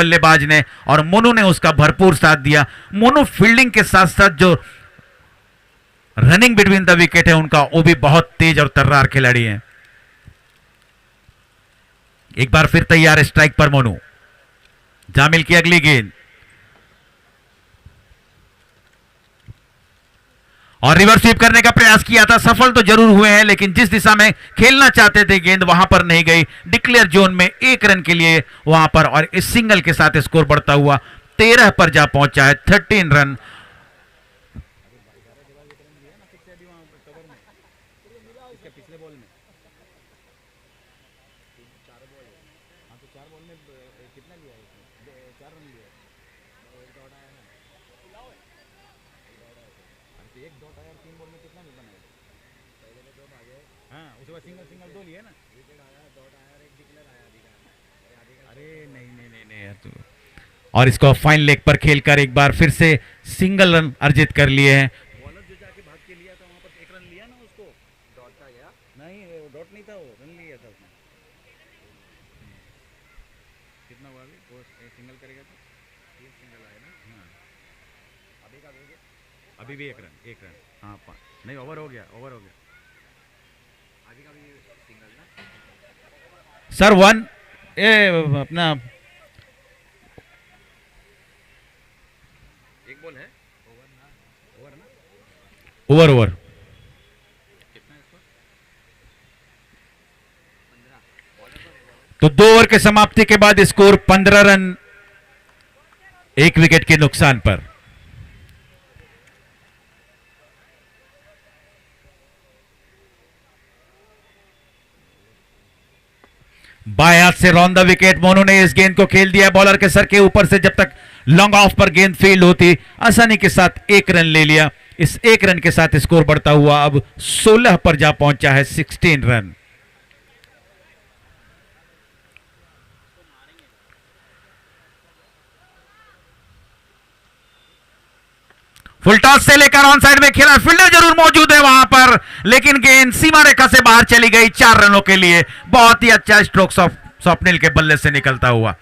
बल्लेबाज ने, और मोनू ने उसका भरपूर साथ दिया। मोनू फील्डिंग के साथ साथ जो रनिंग बिटवीन द विकेट है उनका, वो भी बहुत तेज और तर्रार खिलाड़ी है। एक बार फिर तैयार स्ट्राइक पर मोनू। जामिल की अगली गेंद और रिवर्स स्वीप करने का प्रयास किया था, सफल तो जरूर हुए हैं, लेकिन जिस दिशा में खेलना चाहते थे गेंद वहां पर नहीं गई। डिक्लेयर जोन में 1 रन के लिए वहां पर, और इस सिंगल के साथ स्कोर बढ़ता हुआ 13 पर जा पहुंचा है। 13 रन। और इसको फाइन लेग पर खेलकर एक बार फिर से सिंगल रन अर्जित कर लिए हैं। बॉलर जो जाके भाग के लिया था वहां पर 1 रन लिया ना, उसको डॉट था क्या? नहीं, डॉट नहीं था, वो रन लिया था उसने। कितना हुआ अभी? वो सिंगल करेगा तो 3 सिंगल आए ना। हाँ, अभी का अभी भी 1 रन। हाँ, नहीं, ओवर हो गया। अभी का भी सिंगल ना सर। 1 अपना ओवर तो 2 ओवर के समाप्ति के बाद स्कोर 15 रन 1 विकेट के नुकसान पर। बाएं हाथ से रॉन द विकेट। मोनू ने इस गेंद को खेल दिया बॉलर के सर के ऊपर से। जब तक लॉन्ग ऑफ पर गेंद फील्ड होती, आसानी के साथ 1 रन ले लिया। इस 1 रन के साथ स्कोर बढ़ता हुआ अब 16 पर जा पहुंचा है। 16 रन। फुल टॉस से लेकर ऑन साइड में खेला, फील्डर जरूर मौजूद है वहां पर, लेकिन गेंद सीमा रेखा से बाहर चली गई। 4 रनों के लिए बहुत ही अच्छा स्ट्रोक स्वप्निल के बल्ले से निकलता हुआ।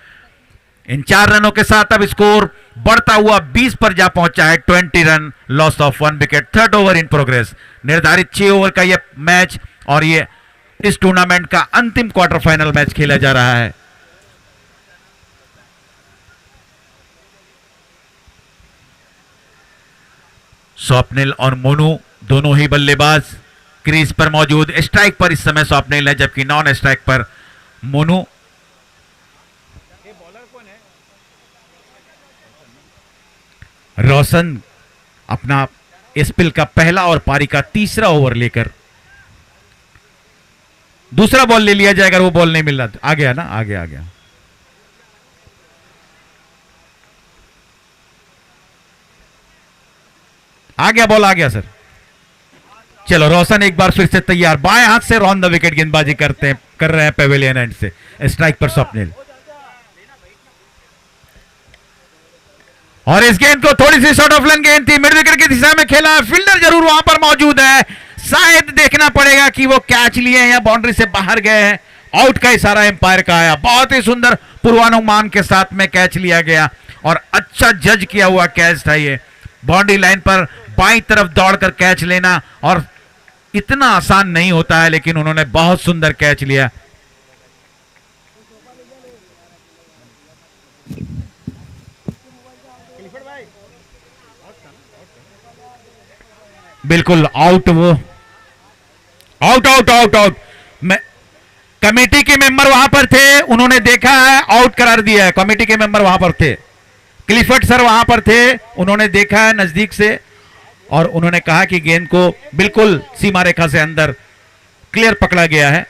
इन 4 रनों के साथ अब स्कोर बढ़ता हुआ 20 पर जा पहुंचा है। 20 run, loss of 1 wicket. 3rd over in progress. निर्धारित 6 ओवर का यह मैच और ये इस टूर्नामेंट का अंतिम क्वार्टर फाइनल मैच खेला जा रहा है। स्वप्निल और मोनू दोनों ही बल्लेबाज क्रीज पर मौजूद। स्ट्राइक पर इस समय स्वप्निल है, जबकि नॉन स्ट्राइक पर मोनू। रोशन अपना स्पिल का पहला और पारी का 3रा ओवर लेकर दूसरा बॉल ले लिया जाएगा। वो बॉल नहीं मिल रहा, आ गया ना, आ गया। बॉल आ गया सर। चलो, रोशन एक बार फिर से तैयार। बाएं हाथ से रॉन द विकेट गेंदबाजी कर रहे हैं पेवेलियन एंड से। स्ट्राइक पर स्वप्निल, और इस गेंद को थोड़ी सी शॉर्ट ऑफ लेन गेंद थी, मिड विकेट की दिशा में खेला। फील्डर जरूर वहां पर मौजूद है। शायद देखना पड़ेगा कि वो कैच लिए हैं या बाउंड्री से बाहर गए हैं। आउट का इशारा एम्पायर का आया। बहुत ही सुंदर पूर्वानुमान के साथ में कैच लिया गया और अच्छा जज किया हुआ कैच था ये। बाउंड्री लाइन पर बाईं तरफ दौड़कर कैच लेना और इतना आसान नहीं होता है, लेकिन उन्होंने बहुत सुंदर कैच लिया। बिल्कुल आउट। वो आउट। कमेटी के मेंबर वहां पर थे, उन्होंने देखा है, आउट करार दिया है। कमेटी के मेंबर वहां पर थे, क्लिफर्ड सर वहां पर थे, उन्होंने देखा है नजदीक से और उन्होंने कहा कि गेंद को बिल्कुल सीमा रेखा से अंदर क्लियर पकड़ा गया है।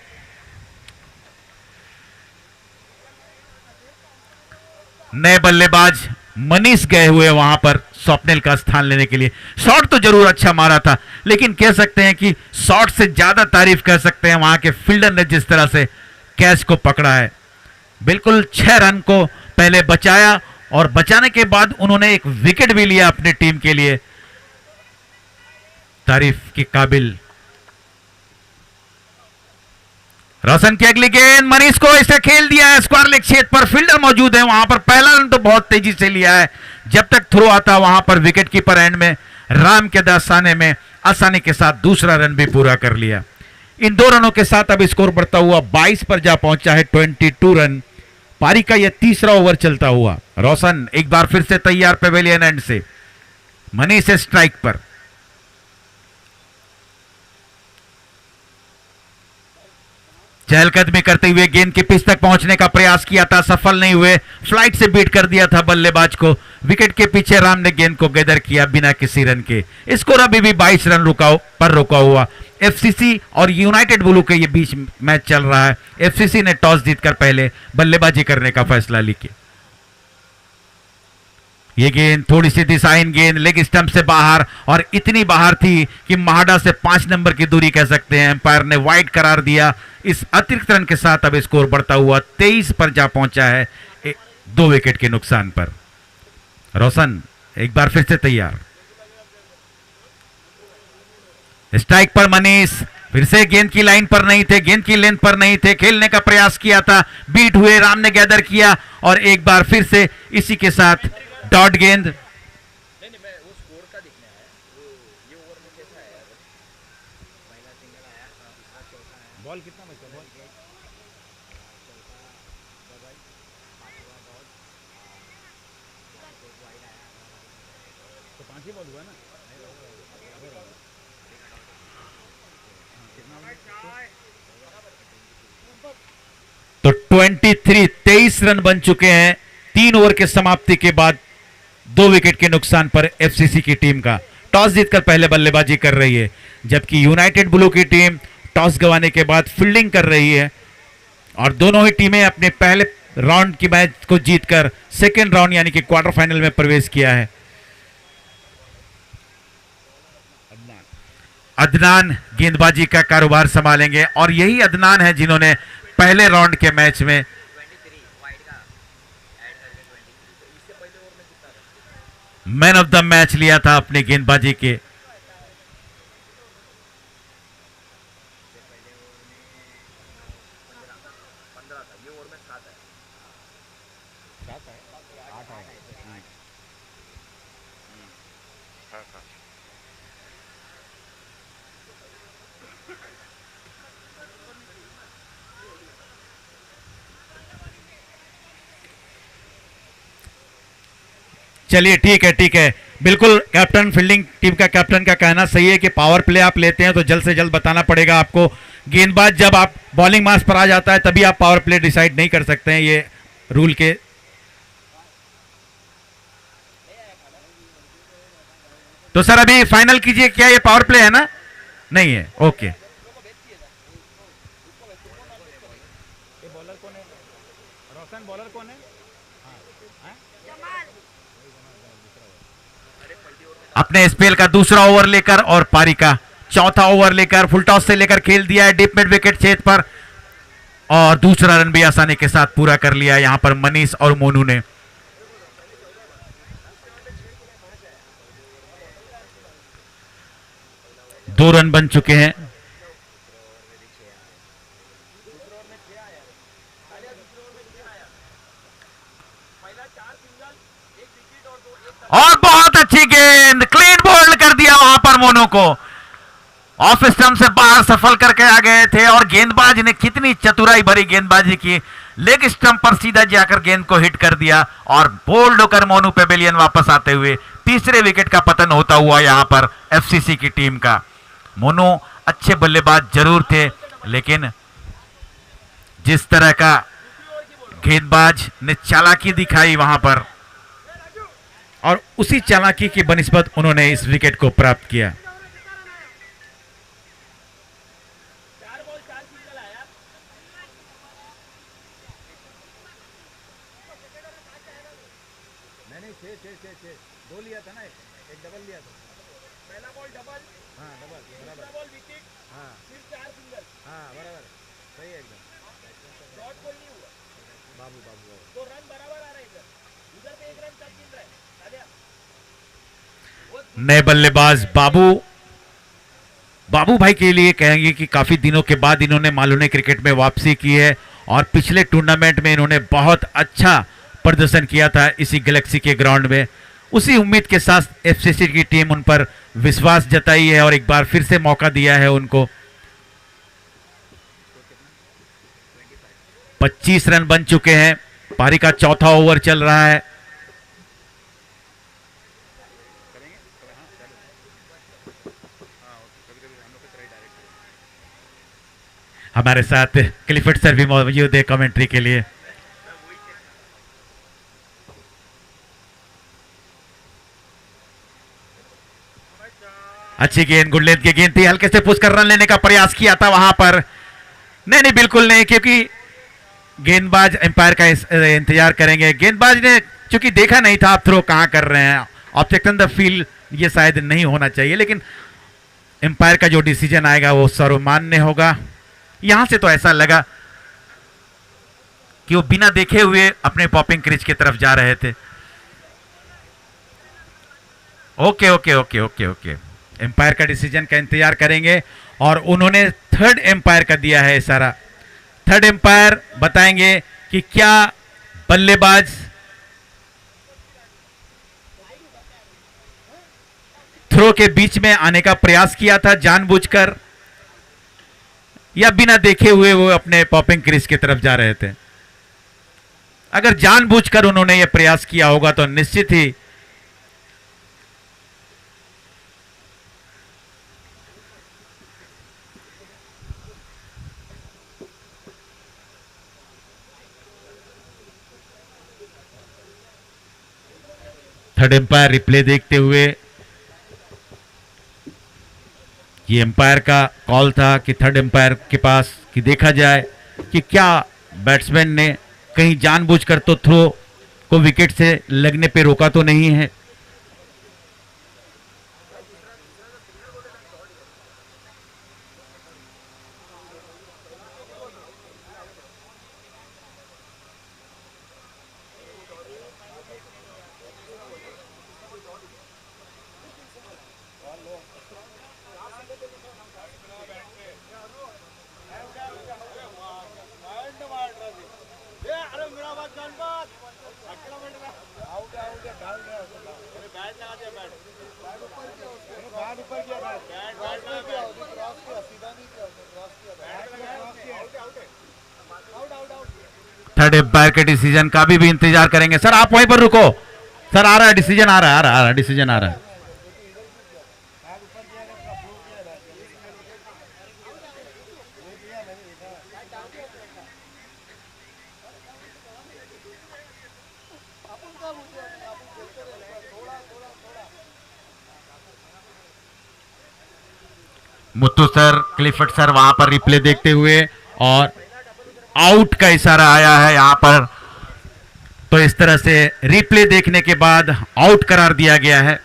नए बल्लेबाज मनीष गए हुए वहां पर स्वप्निल का स्थान लेने के लिए। शॉट तो जरूर अच्छा मारा था, लेकिन कह सकते हैं कि शॉट से ज्यादा तारीफ कर सकते हैं वहां के फील्डर ने जिस तरह से कैच को पकड़ा है। बिल्कुल 6 रन को पहले बचाया और बचाने के बाद उन्होंने एक विकेट भी लिया अपनी टीम के लिए। तारीफ के काबिल। रोशन की अगली गेंद, मनीष को इसे खेल दिया है स्क्वायर लेग क्षेत्र पर। फील्डर मौजूद है वहां पर। पहला रन बहुत तेजी से लिया है। जब तक थ्रो आता वहां पर विकेट कीपर एंड में राम के दास्ताने में आसानी के साथ दूसरा रन भी पूरा कर लिया। इन 2 रनों के साथ अब स्कोर बढ़ता हुआ 22 पर जा पहुंचा है, 22 रन। पारी का यह तीसरा ओवर चलता हुआ। रोशन एक बार फिर से तैयार पेवेलियन एंड से, मनीष स्ट्राइक पर। चहलकदमी करते हुए गेंद के पिच तक पहुंचने का प्रयास किया था, सफल नहीं हुए। फ्लाइट से बीट कर दिया था बल्लेबाज को। विकेट के पीछे राम ने गेंद को गैदर किया बिना किसी रन के। स्कोर अभी भी 22 रन रुका हुआ। एफसीसी और यूनाइटेड ब्लू के ये बीच मैच चल रहा है। एफसीसी ने टॉस जीतकर पहले बल्लेबाजी करने का फैसला लिया। ये गेंद थोड़ी सी दिशाहीन गेंद, लेग स्टंप से बाहर, और इतनी बाहर थी कि महाडा से 5 नंबर की दूरी कह सकते हैं। एम्पायर ने वाइड करार दिया। इस अतिरिक्त रन के साथ अब स्कोर बढ़ता हुआ 23 पर जा पहुंचा है, 2 विकेट के नुकसान पर। रोशन एक बार फिर से तैयार। स्ट्राइक पर मनीष फिर से गेंद की लाइन पर नहीं थे, गेंद की लेंथ पर नहीं थे, खेलने का प्रयास किया था, बीट हुए, राम ने गैदर किया और एक बार फिर से इसी के साथ डॉट गेंद। बॉल कितना बचा? बॉल तो 5 ही बॉल हुआ ना। तो 23 रन बन चुके हैं 3 ओवर के समाप्ति के बाद, 2 विकेट के नुकसान पर एफसीसी की टीम का। टॉस जीतकर पहले बल्लेबाजी कर रही है, जबकि यूनाइटेड ब्लू की टीम टॉस गंवाने के बाद फील्डिंग कर रही है। और दोनों ही टीमें अपने पहले राउंड की मैच को जीतकर सेकेंड राउंड यानी कि क्वार्टर फाइनल में प्रवेश किया है। अदनान गेंदबाजी का कारोबार संभालेंगे और यही अदनान है जिन्होंने पहले राउंड के मैच में मैन ऑफ द मैच लिया था अपनी गेंदबाजी के। चलिए ठीक है, बिल्कुल कैप्टन, फील्डिंग टीम का कैप्टन का कहना सही है कि पावर प्ले आप लेते हैं तो जल्द से जल्द बताना पड़ेगा आपको। गेंदबाज जब आप बॉलिंग मास पर आ जाता है तभी आप पावर प्ले डिसाइड नहीं कर सकते हैं, ये रूल के। तो सर अभी फाइनल कीजिए, क्या ये पावर प्ले है ना? नहीं है, ओके। बॉलर कौन है? रोशन बॉलर कौन है? अपने स्पेल का दूसरा ओवर लेकर और पारी का चौथा ओवर लेकर फुल टॉस से लेकर खेल दिया है डीप मिड विकेट क्षेत्र पर, और दूसरा रन भी आसानी के साथ पूरा कर लिया यहां पर मनीष और मोनू ने। दो रन बन चुके हैं। और बहुत अच्छी गेंद, क्लीन बोल्ड कर दिया वहां पर मोनू को। ऑफ स्टंप से बाहर सफल करके आ गए थे और गेंदबाज ने कितनी चतुराई भरी गेंदबाजी की, लेग स्टंप पर सीधा जाकर गेंद को हिट कर दिया और बोल्ड होकर मोनू पेवेलियन वापस आते हुए तीसरे विकेट का पतन होता हुआ यहां पर एफसीसी की टीम का। मोनू अच्छे बल्लेबाज जरूर थे, लेकिन जिस तरह का गेंदबाज ने चालाकी दिखाई वहां पर, और उसी चालाकी की बनिस्बत उन्होंने इस विकेट को प्राप्त किया। दो लिया था ना, एक डबल लिया था। पहला बॉल डबल, हाँ डबल, दूसरा बॉल विकेट, हाँ फिर 4 सिंगल, हाँ बराबर, सही है एकदम। शॉट कोई नहीं हुआ, बाबू तो रन बराबर आ रहा है इधर पे 1 रन कम गिन रहा है। नए बल्लेबाज बाबू भाई के लिए कहेंगे कि काफी दिनों के बाद इन्होंने मालूने क्रिकेट में वापसी की है और पिछले टूर्नामेंट में इन्होंने बहुत अच्छा प्रदर्शन किया था इसी गैलेक्सी के ग्राउंड में, उसी उम्मीद के साथ एफसीसी की टीम उन पर विश्वास जताई है और एक बार फिर से मौका दिया है उनको। 25 रन बन चुके हैं, पारी का चौथा ओवर चल रहा है। हमारे साथ क्लिफर्ड सर भी मौजूद है कमेंट्री के लिए। अच्छी गेंद, गुड लेंथ की गेंद थी, हल्के से पुश कर रन लेने का प्रयास किया था वहां पर। नहीं नहीं बिल्कुल नहीं, क्योंकि गेंदबाज एम्पायर का इंतजार करेंगे। गेंदबाज ने चूंकि देखा नहीं था आप थ्रो कहां कर रहे हैं, ऑब्जेक्शन द फील्ड ये शायद नहीं होना चाहिए, लेकिन एम्पायर का जो डिसीजन आएगा वो सर्वमान्य होगा। यहां से तो ऐसा लगा कि वो बिना देखे हुए अपने पॉपिंग क्रीज की तरफ जा रहे थे। Okay okay okay okay okay, umpire का डिसीजन का इंतजार करेंगे और उन्होंने थर्ड एम्पायर का दिया है इशारा। थर्ड एम्पायर बताएंगे कि क्या बल्लेबाज थ्रो के बीच में आने का प्रयास किया था जानबूझकर या बिना देखे हुए वो अपने पॉपिंग क्रीज की तरफ जा रहे थे। अगर जानबूझकर उन्होंने ये प्रयास किया होगा तो निश्चित ही थर्ड एम्पायर रिप्ले देखते हुए, ये एम्पायर का कॉल था कि थर्ड एम्पायर के पास कि देखा जाए कि क्या बैट्समैन ने कहीं जानबूझकर तो थ्रो को विकेट से लगने पे रोका तो नहीं है। थर्ड एम्पायर के डिसीजन का भी इंतजार करेंगे। सर आप वहीं पर रुको, सर आ रहा है डिसीजन, आ रहा है डिसीजन आ रहा है। मुत्तू सर, क्लिफर्ड सर वहां पर रिप्ले देखते हुए और आउट का इशारा आया है यहां पर, तो इस तरह से रिप्ले देखने के बाद आउट करार दिया गया है।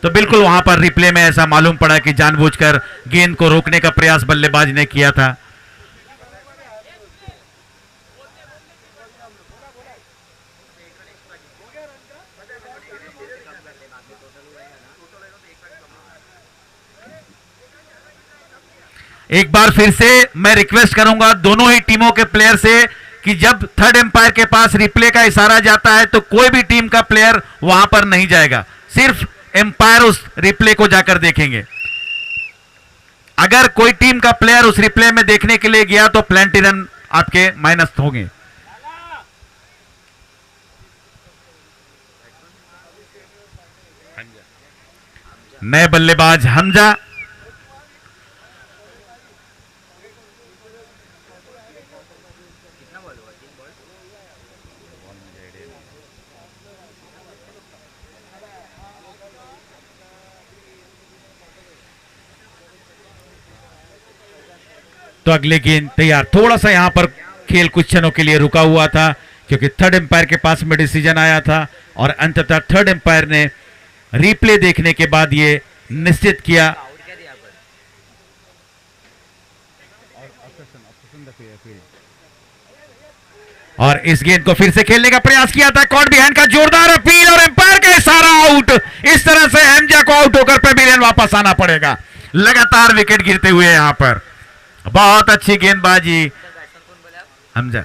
तो बिल्कुल वहां पर रिप्ले में ऐसा मालूम पड़ा कि जानबूझकर गेंद को रोकने का प्रयास बल्लेबाज ने किया था। एक बार फिर से मैं रिक्वेस्ट करूंगा दोनों ही टीमों के प्लेयर से कि जब थर्ड एम्पायर के पास रिप्ले का इशारा जाता है तो कोई भी टीम का प्लेयर वहां पर नहीं जाएगा, सिर्फ एम्पायर उस रिप्ले को जाकर देखेंगे। अगर कोई टीम का प्लेयर उस रिप्ले में देखने के लिए गया तो प्लेंटी रन आपके माइनस होंगे। नए बल्लेबाज हमजा, तो अगले गेंद तैयार। थोड़ा सा यहां पर खेल कुछ क्षणों के लिए रुका हुआ था क्योंकि थर्ड एम्पायर के पास में डिसीजन आया था और अंततः थर्ड एम्पायर ने रिप्ले देखने के बाद ये निश्चित किया। और इस गेंद को फिर से खेलने का प्रयास किया था, कॉट बिहाइंड का जोरदार अपील और एम्पायर का इशारा आउट। इस तरह से हमजा को आउट होकर पेविलियन वापस आना पड़ेगा। लगातार विकेट गिरते हुए यहां पर बहुत अच्छी गेंदबाजी हमजा।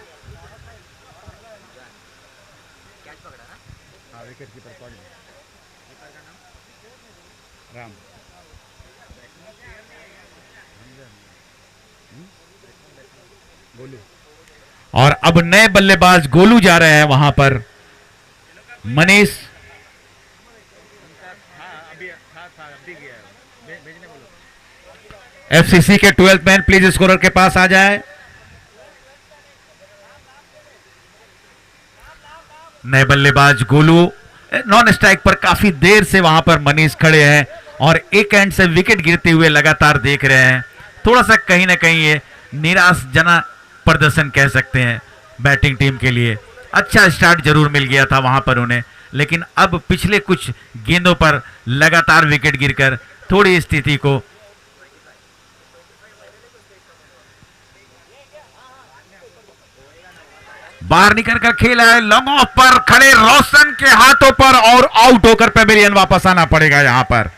और अब नए बल्लेबाज गोलू जा रहे हैं वहां पर। मनीष एफसीसी के 12th मैन प्लीज स्कोरर के पास आ जाए। नए बल्लेबाज गोलू नॉन स्ट्राइक पर काफी देर से वहां पर मनीष खड़े हैं और एक एंड से विकेट गिरते हुए लगातार देख रहे हैं। थोड़ा सा कहीं ना कहीं ये निराशजनक प्रदर्शन कह सकते हैं बैटिंग टीम के लिए। अच्छा स्टार्ट जरूर मिल गया था वहां पर उन्हें, लेकिन अब पिछले कुछ गेंदों पर लगातार विकेट गिरकर थोड़ी स्थिति को बाहर निकल कर खेला है। लॉन्ग ऑफ पर खड़े रोशन के हाथों पर और आउट होकर पेविलियन वापस आना पड़ेगा यहां पर।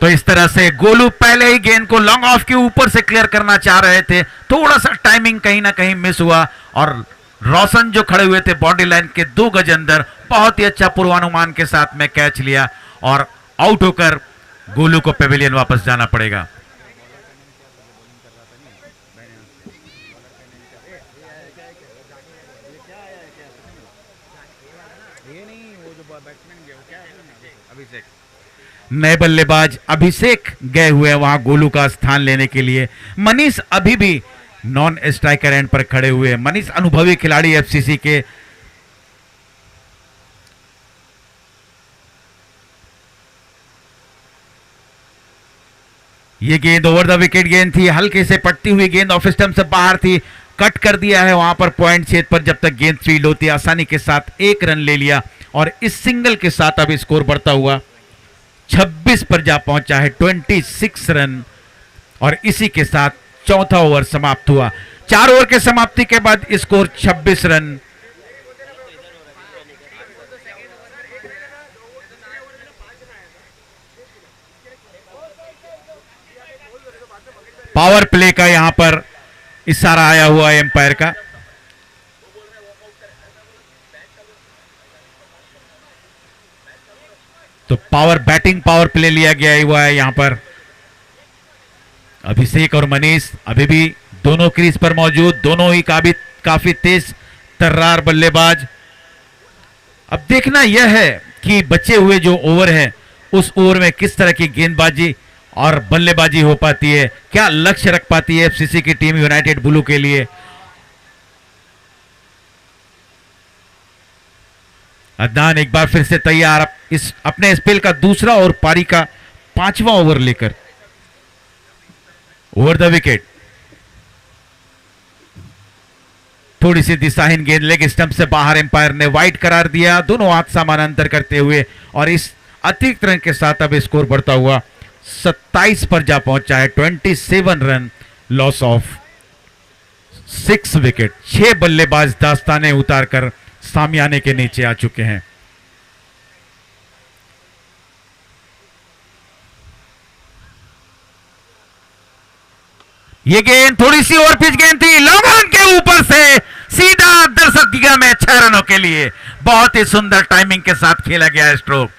तो इस तरह से गोलू पहले ही गेंद को लॉन्ग ऑफ के ऊपर से क्लियर करना चाह रहे थे, थोड़ा सा टाइमिंग कहीं ना कहीं मिस हुआ और रोशन जो खड़े हुए थे बॉडी लाइन के 2 गज अंदर बहुत ही अच्छा पूर्वानुमान के साथ में कैच लिया और आउट होकर गोलू को पेविलियन वापस जाना पड़ेगा। नए बल्लेबाज अभिषेक गए हुए हैं वहां गोलू का स्थान लेने के लिए। मनीष अभी भी नॉन स्ट्राइकर एंड पर खड़े हुए हैं। मनीष अनुभवी खिलाड़ी एफसीसी के। ये गेंद ओवर द विकेट गेंद थी, हल्के से पटती हुई गेंद ऑफ स्टंप से बाहर थी, कट कर दिया है वहां पर पॉइंट छेद पर। जब तक गेंद फील्ड होती है आसानी के साथ 1 रन ले लिया और इस सिंगल के साथ अब स्कोर बढ़ता हुआ 26 पर जा पहुंचा है, 26 रन। और इसी के साथ चौथा ओवर समाप्त हुआ। 4 ओवर के समाप्ति के बाद स्कोर 26 रन। पावर प्ले का यहां पर इशारा आया हुआ है एम्पायर का। तो बैटिंग पावर प्ले लिया गया हुआ है यहां पर। अभिषेक और मनीष अभी भी दोनों क्रीज पर मौजूद, दोनों ही काफी तेज तर्रार बल्लेबाज। अब देखना यह है कि बचे हुए जो ओवर है उस ओवर में किस तरह की गेंदबाजी और बल्लेबाजी हो पाती है, क्या लक्ष्य रख पाती है एफसीसी की टीम यूनाइटेड ब्लू के लिए। अदनान एक बार फिर से तैयार इस अपने स्पेल का दूसरा और पारी का 5वां ओवर लेकर। ओवर द विकेट, थोड़ी सी दिशाहीन गेंद लेग स्टंप से बाहर एम्पायर ने वाइड करार दिया, दोनों हाथ समानांतर करते हुए। और इस अतिरिक्त रन के साथ अब स्कोर बढ़ता हुआ 27 पर जा पहुंचा है, 27 रन। Loss of 6 wicket. 6 बल्लेबाज दास्ताने उतारकर सामियाने के नीचे आ चुके हैं। ये गेंद थोड़ी सी ओवर पिच गेंद थी, लॉन्ग ऑन के ऊपर से सीधा दर्शक दिया में 6 रनों के लिए। बहुत ही सुंदर टाइमिंग के साथ खेला गया स्ट्रोक।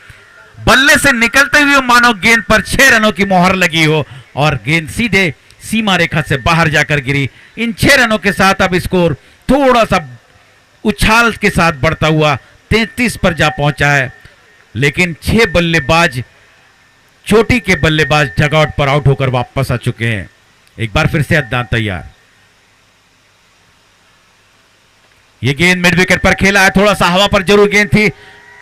बल्ले से निकलते हुए मानो गेंद पर 6 रनों की मोहर लगी हो और गेंद सीधे सीमा रेखा से बाहर जाकर गिरी। इन 6 रनों के साथ अब स्कोर थोड़ा सा उछाल के साथ बढ़ता हुआ 33 पर जा पहुंचा है। लेकिन 6 बल्लेबाज चोटी के बल्लेबाज डगआउट पर आउट होकर वापस आ चुके हैं। एक बार फिर से अदनान तैयार। यह गेंद मिड विकेट पर खेला है, थोड़ा सा हवा पर जरूर गेंद थी।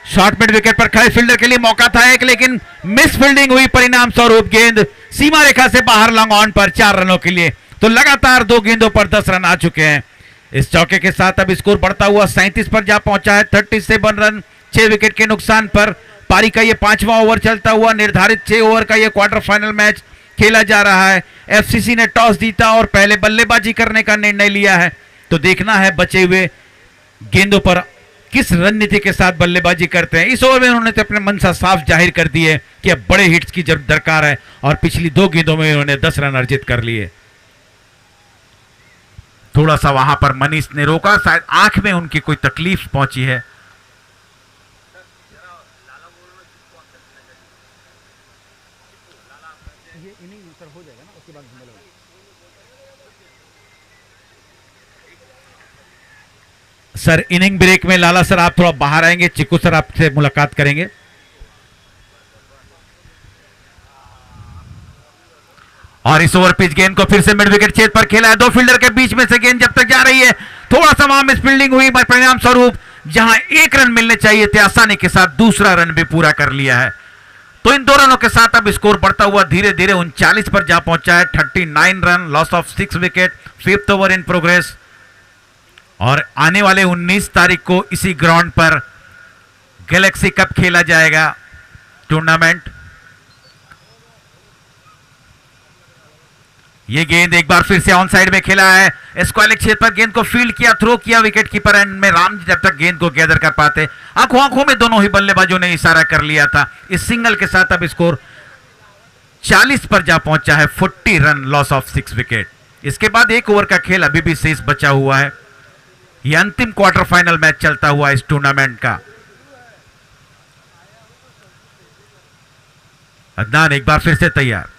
शॉर्ट मिड विकेट पर खड़े फील्डर के लिए मौका था एक, लेकिन मिस फील्डिंग हुई। परिणाम स्वरूप गेंद सीमा रेखा से बाहर लॉन्ग ऑन पर 4 रनों के लिए। तो लगातार 2 गेंदों पर 10 रन आ चुके हैं। इस चौके के साथ अब स्कोर बढ़ता हुआ 37 पर जा पहुंचा है, 37 रन। 6 विकेट के नुकसान पर। पारी का ये 5वां ओवर चलता हुआ, निर्धारित 6 ओवर का ये क्वार्टर फाइनल मैच खेला जा रहा है। एफसीसी ने टॉस जीता और पहले बल्लेबाजी करने का निर्णय लिया है, तो देखना है बचे हुए गेंदों पर किस रणनीति के साथ बल्लेबाजी करते हैं। इस ओवर में उन्होंने तो अपने मंशा साफ जाहिर कर दी है कि अब बड़े हिट्स की जरूरत दरकार है, और पिछली 2 गेंदों में उन्होंने 10 रन अर्जित कर लिए। थोड़ा सा वहां पर मनीष ने रोका, शायद आंख में उनकी कोई तकलीफ पहुंची है। सर इनिंग ब्रेक में लाला सर आप थोड़ा बाहर आएंगे, चिक्कू सर आपसे मुलाकात करेंगे। और इस ओवर पिच गेंद को फिर से मिड विकेट क्षेत्र पर खेला है। 2 फील्डर के बीच में से गेंद जब तक जा रही है, थोड़ा सा वहां मिस फील्डिंग हुई, परिणाम स्वरूप जहां 1 रन मिलने चाहिए थे, आसानी के साथ दूसरा रन भी पूरा कर लिया है। तो इन 2 रनों के साथ अब स्कोर बढ़ता हुआ धीरे धीरे 39 पर जा पहुंचा है। 39 run, loss of 6 wicket, 5th over in progress. और आने वाले 19 तारीख को इसी ग्राउंड पर गैलेक्सी कप खेला जाएगा टूर्नामेंट। ये गेंद एक बार फिर से ऑन साइड में खेला है, स्क्वायर क्षेत्र पर गेंद को फील्ड किया, थ्रो किया विकेट कीपर एंड में राम जब तक गेंद को गैदर कर पाते, आंखों आंखों में दोनों ही बल्लेबाजों ने इशारा कर लिया था। इस सिंगल के साथ अब स्कोर 40 पर जा पहुंचा है। 40 रन, लॉस ऑफ 6 विकेट। इसके बाद 1 ओवर का खेल अभी भी शेष बचा हुआ है। यह अंतिम क्वार्टर फाइनल मैच चलता हुआ इस टूर्नामेंट का। अदनान एक बार फिर से तैयार,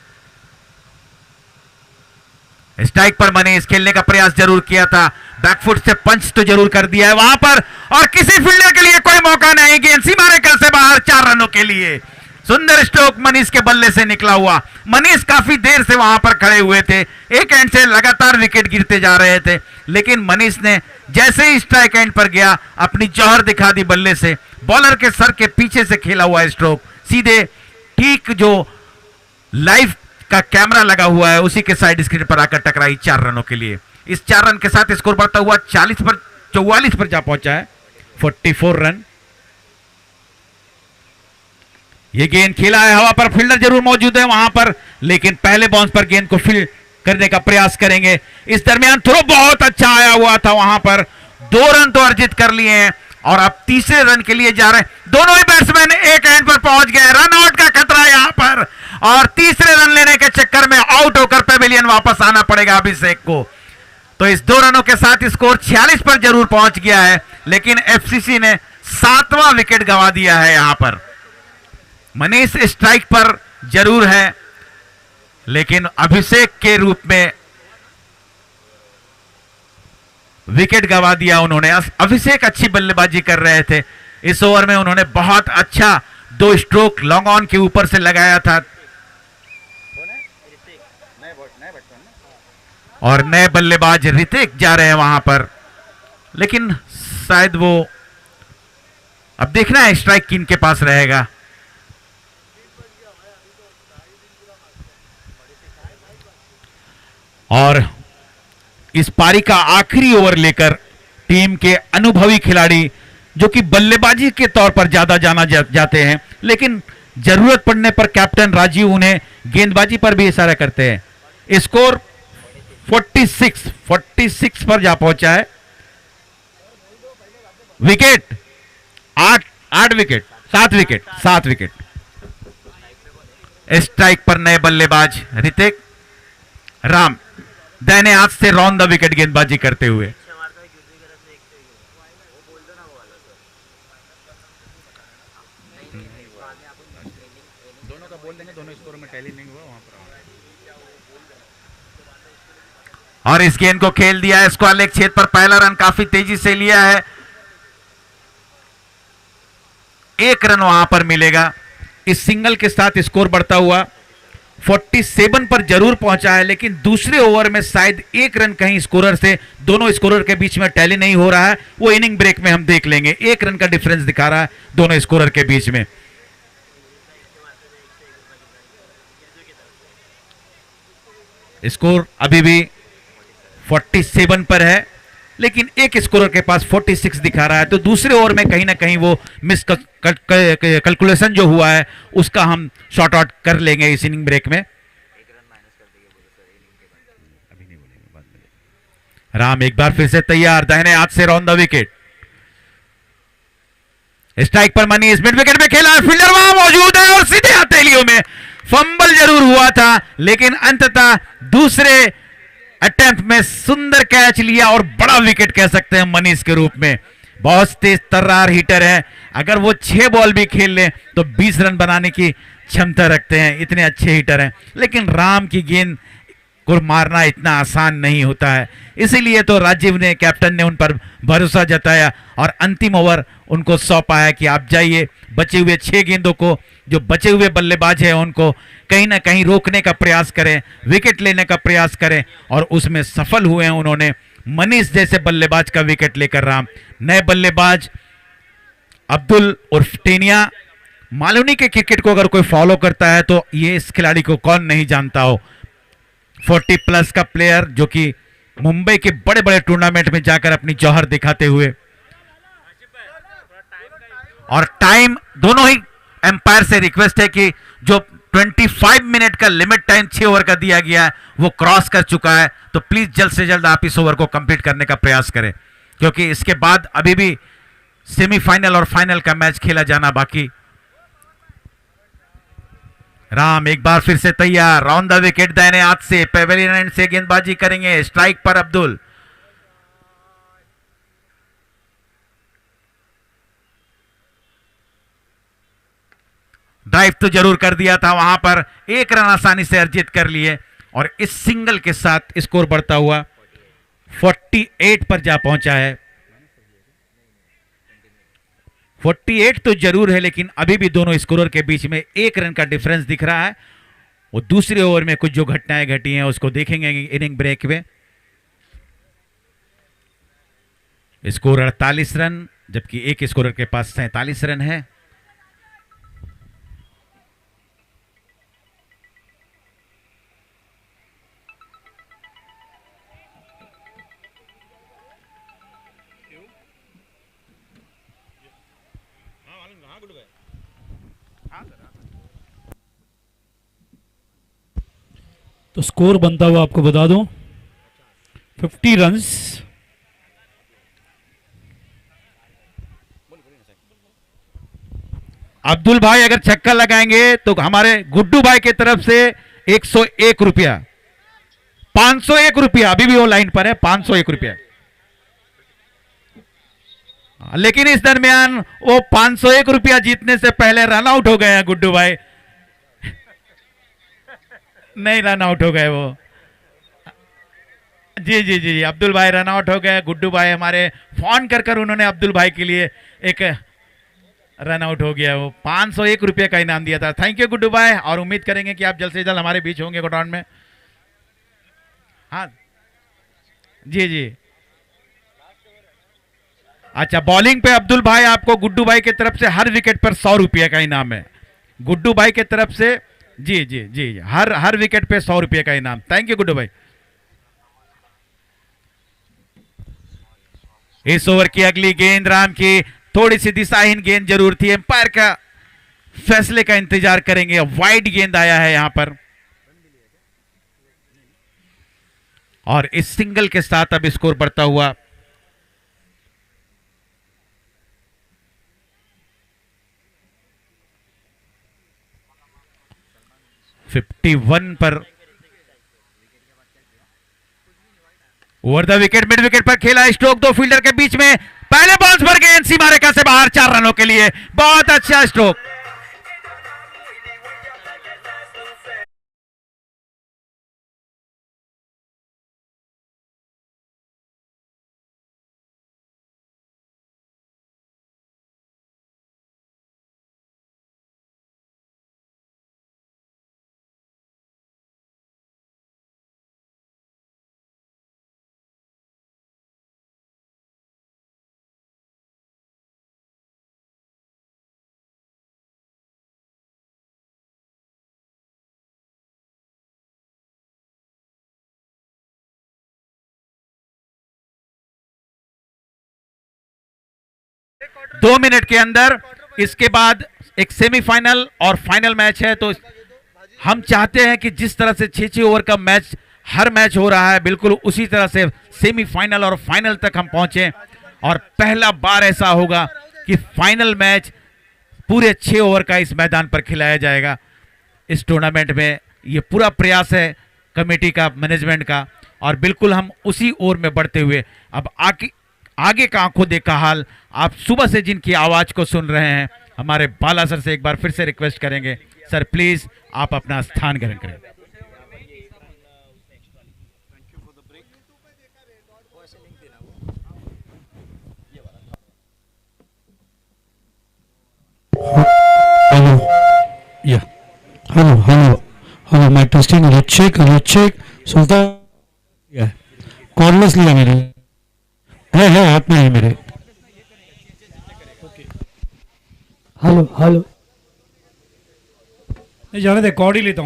स्ट्राइक पर मनीष खेलने का प्रयास जरूर किया था, बैकफुट से पंच तो जरूर कर दिया है वहां पर, और किसी फील्डर के लिए कोई मौका नहीं। गेंद सीमा रेखा से बाहर, 4 रनों के लिए सुंदर स्ट्रोक मनीष के बल्ले से निकला हुआ। मनीष काफी देर से वहां पर खड़े हुए थे, एक एंड से लगातार विकेट गिरते जा रहे थे, लेकिन मनीष ने जैसे ही स्ट्राइक एंड पर गया अपनी जौहर दिखा दी बल्ले से। बॉलर के सर के पीछे से खेला हुआ स्ट्रोक सीधे ठीक जो लाइव का कैमरा लगा हुआ है उसी के साइड स्क्रीन पर आकर टकराई 4 रनों के लिए। इस 4 रन के साथ स्कोर बढ़ता हुआ 44 पर जा पहुंचा है। 44 रन। यह गेंद खेला है हवा पर, फील्डर जरूर मौजूद है वहां पर, लेकिन पहले बाउंस पर गेंद को फील्ड करने का प्रयास करेंगे। इस दरमियान थ्रो बहुत अच्छा आया हुआ था वहां पर, 2 रन तो अर्जित कर लिए हैं और अब तीसरे रन के लिए जा रहे हैं। दोनों ही बैट्समैन एक एंड पर पहुंच गए, रन आउट का खतरा यहां पर, और तीसरे रन लेने के चक्कर में आउट होकर पेविलियन वापस आना पड़ेगा अभिषेक को। तो इस 2 रनों के साथ स्कोर 46 पर जरूर पहुंच गया है, लेकिन एफसीसी ने 7वां विकेट गंवा दिया है। यहां पर मनीष स्ट्राइक पर जरूर है, लेकिन अभिषेक के रूप में विकेट गंवा दिया उन्होंने। अभिषेक अच्छी बल्लेबाजी कर रहे थे, इस ओवर में उन्होंने बहुत अच्छा 2 स्ट्रोक लॉन्ग ऑन के ऊपर से लगाया था, और नए बल्लेबाज ऋतिक जा रहे हैं वहां पर, लेकिन शायद वो अब देखना है स्ट्राइक किन के पास रहेगा। और इस पारी का आखिरी ओवर लेकर टीम के अनुभवी खिलाड़ी जो कि बल्लेबाजी के तौर पर ज्यादा जाना जाते हैं, लेकिन जरूरत पड़ने पर कैप्टन राजीव उन्हें गेंदबाजी पर भी इशारा करते हैं। स्कोर 46 पर जा पहुंचा है। Wicket 8 wicket 7 wicket. स्ट्राइक पर नए बल्लेबाज ऋतिक राम दाहिने हाथ से रॉन द विकेट गेंदबाजी करते हुए। दोनों का बोल देंगे, दोनों स्कोर में टैली नहीं हुआ वहां पर। और इस गेंद को खेल दिया है स्क्वायर लेग क्षेत्र पर, पहला रन काफी तेजी से लिया है, 1 रन वहां पर मिलेगा। इस सिंगल के साथ स्कोर बढ़ता हुआ 47 पर जरूर पहुंचा है, लेकिन दूसरे ओवर में शायद 1 रन कहीं स्कोरर से, दोनों स्कोरर के बीच में टैली नहीं हो रहा है, वो इनिंग ब्रेक में हम देख लेंगे। 1 रन का डिफरेंस दिखा रहा है दोनों स्कोरर के बीच में। स्कोर अभी भी 47 पर है। लेकिन एक स्कोरर के पास 46 दिखा रहा है, तो दूसरे ओवर में कहीं ना कहीं वो मिस कैलकुलेशन जो हुआ है उसका हम शॉर्ट आउट कर लेंगे इस इनिंग ब्रेक में। राम एक बार फिर से तैयार, दाहिने हाथ से राउंड द विकेट, स्ट्राइक पर मनीष, मिड विकेट में खेला, फील्डर वहां मौजूद है और सीधे हथेलियों में फंबल जरूर हुआ था, लेकिन अंततः दूसरे अटेम्प्ट में सुंदर कैच लिया और बड़ा विकेट कह सकते हैं मनीष के रूप में। बहुत तेज तर्रार हिटर है, अगर वो 6 बॉल भी खेल ले तो 20 रन बनाने की क्षमता रखते हैं, इतने अच्छे हिटर हैं। लेकिन राम की गेंद को मारना इतना आसान नहीं होता है, इसीलिए तो राजीव ने, कैप्टन ने उन पर भरोसा जताया और अंतिम ओवर उनको सौंपा है कि आप जाइए, बचे हुए 6 गेंदों को, जो बचे हुए बल्लेबाज हैं उनको कहीं ना कहीं रोकने का प्रयास करें, विकेट लेने का प्रयास करें, और उसमें सफल हुए हैं उन्होंने। मनीष जैसे बल्लेबाज का विकेट लेकर राम, नए बल्लेबाज अब्दुल उर्फ टेनिया, मालूनी के क्रिकेट को अगर कोई फॉलो करता है तो ये इस खिलाड़ी को कौन नहीं जानता हो। 40 प्लस का प्लेयर जो कि मुंबई के बड़े बड़े टूर्नामेंट में जाकर अपनी जौहर दिखाते हुए, और टाइम दोनों ही एम्पायर से रिक्वेस्ट है कि जो 25 मिनट का लिमिट टाइम 6 ओवर का दिया गया है वो क्रॉस कर चुका है, तो प्लीज जल्द से जल्द आप इस ओवर को कंप्लीट करने का प्रयास करें, क्योंकि इसके बाद अभी भी सेमीफाइनल और फाइनल का मैच खेला जाना बाकी। राम एक बार फिर से तैयार, राउंड द विकेट, दाहिने हाथ से पेवेलियन एंड से गेंदबाजी करेंगे, स्ट्राइक पर अब्दुल, ड्राइव तो जरूर कर दिया था वहां पर, 1 रन आसानी से अर्जित कर लिए और इस सिंगल के साथ स्कोर बढ़ता हुआ 48 पर जा पहुंचा है। 48 तो जरूर है, लेकिन अभी भी दोनों स्कोरर के बीच में 1 रन का डिफरेंस दिख रहा है। वो दूसरे ओवर में कुछ जो घटनाएं घटी हैं उसको देखेंगे इनिंग ब्रेक में। स्कोर 48 रन, जबकि एक स्कोरर के पास 47 रन है। तो स्कोर बनता हुआ आपको बता दूं 50 रन्स। अब्दुल भाई अगर छक्का लगाएंगे तो हमारे गुड्डू भाई की तरफ से 101 रुपया, 501 रुपया, अभी भी वो लाइन पर है, 501 रुपया। लेकिन इस दरमियान वो 501 रुपया जीतने से पहले रन आउट हो गए हैं गुड्डू भाई। नहीं, रन आउट हो गए वो। जी जी जी, अब्दुल भाई रन आउट हो गए। गुड्डू भाई हमारे फोन कर उन्होंने अब्दुल भाई के लिए एक रन आउट हो गया। वो 501 रुपये का इनाम दिया था। थैंक यू गुड्डू भाई, और उम्मीद करेंगे कि आप जल्द से जल्द हमारे बीच होंगे गोडाउन में। हाँ जी जी, अच्छा, बॉलिंग पे अब्दुल भाई आपको गुड्डू भाई की तरफ से हर विकेट पर 100 रुपये का इनाम है। गुड्डू भाई की तरफ से जी जी जी, हर विकेट पे 100 रुपये का इनाम। थैंक यू गुड्डू भाई। इस ओवर की अगली गेंद राम की थोड़ी सी दिशाहीन गेंद जरूर थी, एम्पायर का फैसले का इंतजार करेंगे। वाइड गेंद आया है यहां पर, और इस सिंगल के साथ अब स्कोर बढ़ता हुआ 51 पर। Over the wicket, mid wicket पर खेला स्ट्रोक, 2 फील्डर के बीच में, पहले बॉल्स पर गेंद सीमा रेखा से बाहर, 4 रनों के लिए। बहुत अच्छा स्ट्रोक। 2 मिनट के अंदर। इसके बाद एक सेमीफाइनल और फाइनल मैच है, तो हम चाहते हैं कि जिस तरह से 6-6 ओवर का मैच हर मैच हो रहा है, बिल्कुल उसी तरह से सेमीफाइनल और फाइनल तक हम पहुंचे। और पहला बार ऐसा होगा कि फाइनल मैच पूरे 6 ओवर का इस मैदान पर खिलाया जाएगा। इस टूर्नामेंट में ये पूरा प्रयास है कमेटी का, मैनेजमेंट का, और बिल्कुल हम उसी ओर में बढ़ते हुए अब आगे का आंखों देखा हाल आप सुबह से जिनकी आवाज को सुन रहे हैं, हमारे बाला सर से एक बार फिर से रिक्वेस्ट करेंगे, सर प्लीज आप अपना स्थान ग्रहण करें। Hello. Yeah. Hello. My testing. Let's check. Sultan. Yeah. Cordless लिया मैंने. है हाथ में है मेरे. हेलो नहीं जाने दे, कॉर्ड ही लेता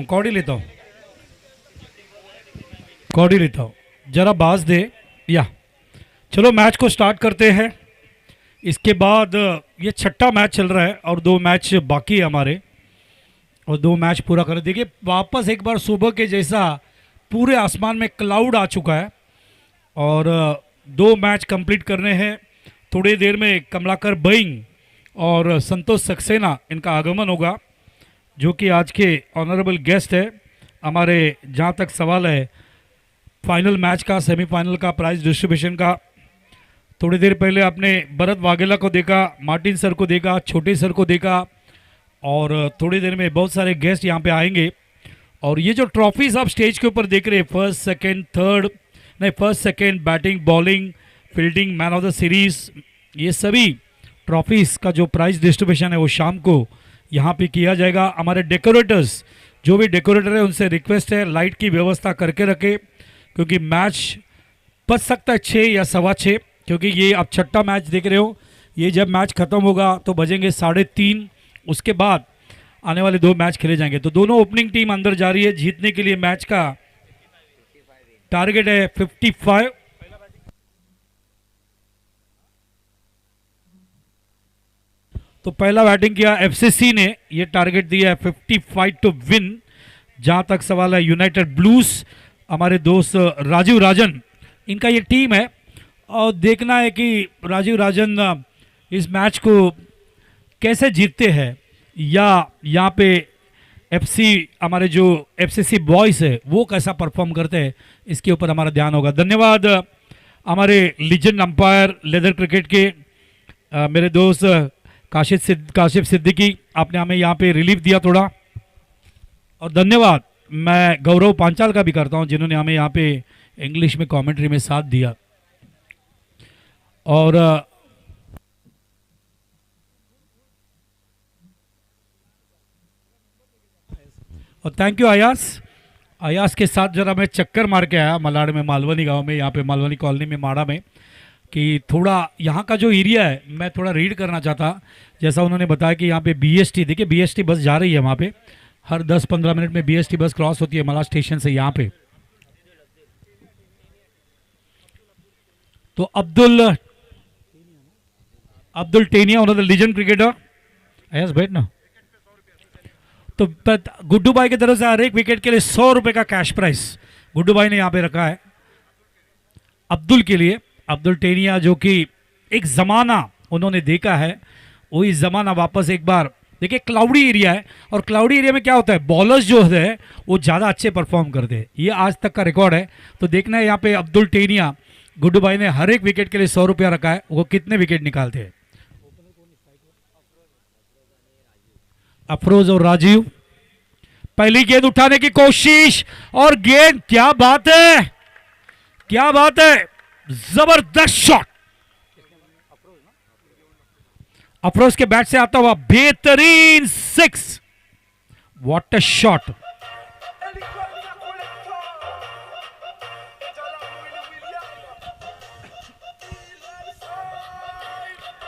हूँ. जरा बाज दे. या चलो मैच को स्टार्ट करते हैं. इसके बाद ये छठा मैच चल रहा है और 2 मैच बाकी है हमारे, और 2 मैच पूरा कर. देखिए वापस एक बार सुबह के जैसा पूरे आसमान में क्लाउड आ चुका है और 2 मैच कंप्लीट करने हैं. थोड़ी देर में कमलाकर बइंग और संतोष सक्सेना इनका आगमन होगा, जो कि आज के ऑनरेबल गेस्ट है हमारे. जहाँ तक सवाल है फाइनल मैच का, सेमीफाइनल का, प्राइज डिस्ट्रीब्यूशन का, थोड़ी देर पहले आपने भरत वाघेला को देखा, मार्टिन सर को देखा, छोटे सर को देखा, और थोड़ी देर में बहुत सारे गेस्ट यहाँ पे आएंगे. और ये जो ट्रॉफीज आप स्टेज के ऊपर देख रहे हैं, first second batting, bowling, fielding, man of the series, ये सभी ट्रॉफीज का जो प्राइज डिस्ट्रीब्यूशन है वो शाम को यहाँ पे किया जाएगा. हमारे डेकोरेटर्स, जो भी डेकोरेटर है उनसे रिक्वेस्ट है लाइट की व्यवस्था करके रखे, क्योंकि मैच बच सकता है 6 या 6:15, क्योंकि ये आप छठा मैच देख रहे हो. ये जब मैच खत्म होगा तो बजेंगे 3:30. उसके बाद आने वाले 2 मैच खेले जाएंगे. तो दोनों ओपनिंग टीम अंदर जा रही है. जीतने के लिए मैच का टारगेट है 55. तो पहला बैटिंग किया एफसीसी ने, ये टारगेट दिया है 55 टू विन. जहां तक सवाल है यूनाइटेड ब्लूज, हमारे दोस्त राजीव राजन, इनका ये टीम है, और देखना है कि राजीव राजन इस मैच को कैसे जीतते हैं, या यहाँ पे एफसी हमारे जो एफसीसी बॉयज है वो कैसा परफॉर्म करते हैं, इसके ऊपर हमारा ध्यान होगा. धन्यवाद हमारे लीजेंड अंपायर लेदर क्रिकेट के मेरे दोस्त काशिफ सिद्दीकी, आपने हमें यहाँ पे रिलीफ दिया थोड़ा. और धन्यवाद मैं गौरव पांचाल का भी करता हूँ, जिन्होंने हमें यहाँ पे इंग्लिश में कमेंट्री में साथ दिया. और थैंक यू अयास के साथ जरा मैं चक्कर मार के आया मलाड में, मालवनी गांव में, यहाँ पे मालवनी कॉलोनी में, माड़ा में, कि थोड़ा यहाँ का जो एरिया है मैं थोड़ा रीड करना चाहता. जैसा उन्होंने बताया कि यहाँ पे बीएसटी, देखिए बीएसटी बस जा रही है वहाँ पे, हर 10-15 मिनट में बीएसटी बस क्रॉस होती है मलाड स्टेशन से यहाँ पे. तो अब्दुल टेनिया, उन्होंने लीजेंड क्रिकेटर, यस बैठ ना. तो गुड्डू भाई की तरफ से हर एक विकेट के लिए 100 रुपए का कैश प्राइस गुड्डू भाई ने यहाँ पे रखा है अब्दुल के लिए. अब्दुल टेनिया, जो कि एक ज़माना उन्होंने देखा है, वही ज़माना वापस एक बार. देखिए क्लाउडी एरिया है, और क्लाउडी एरिया में क्या होता है, बॉलर्स जो है वो ज़्यादा अच्छे परफॉर्म करते हैं. ये आज तक का रिकॉर्ड है. तो देखना है यहाँ पे अब्दुल टेनिया, गुड्डू भाई ने हर एक विकेट के लिए 100 रुपया रखा है, वो कितने विकेट निकालते हैं. अफरोज और राजीव, पहली गेंद उठाने की कोशिश, और गेंद, क्या बात है, जबरदस्त शॉट. अफरोज के बैट से आता हुआ बेहतरीन 6. What a shot.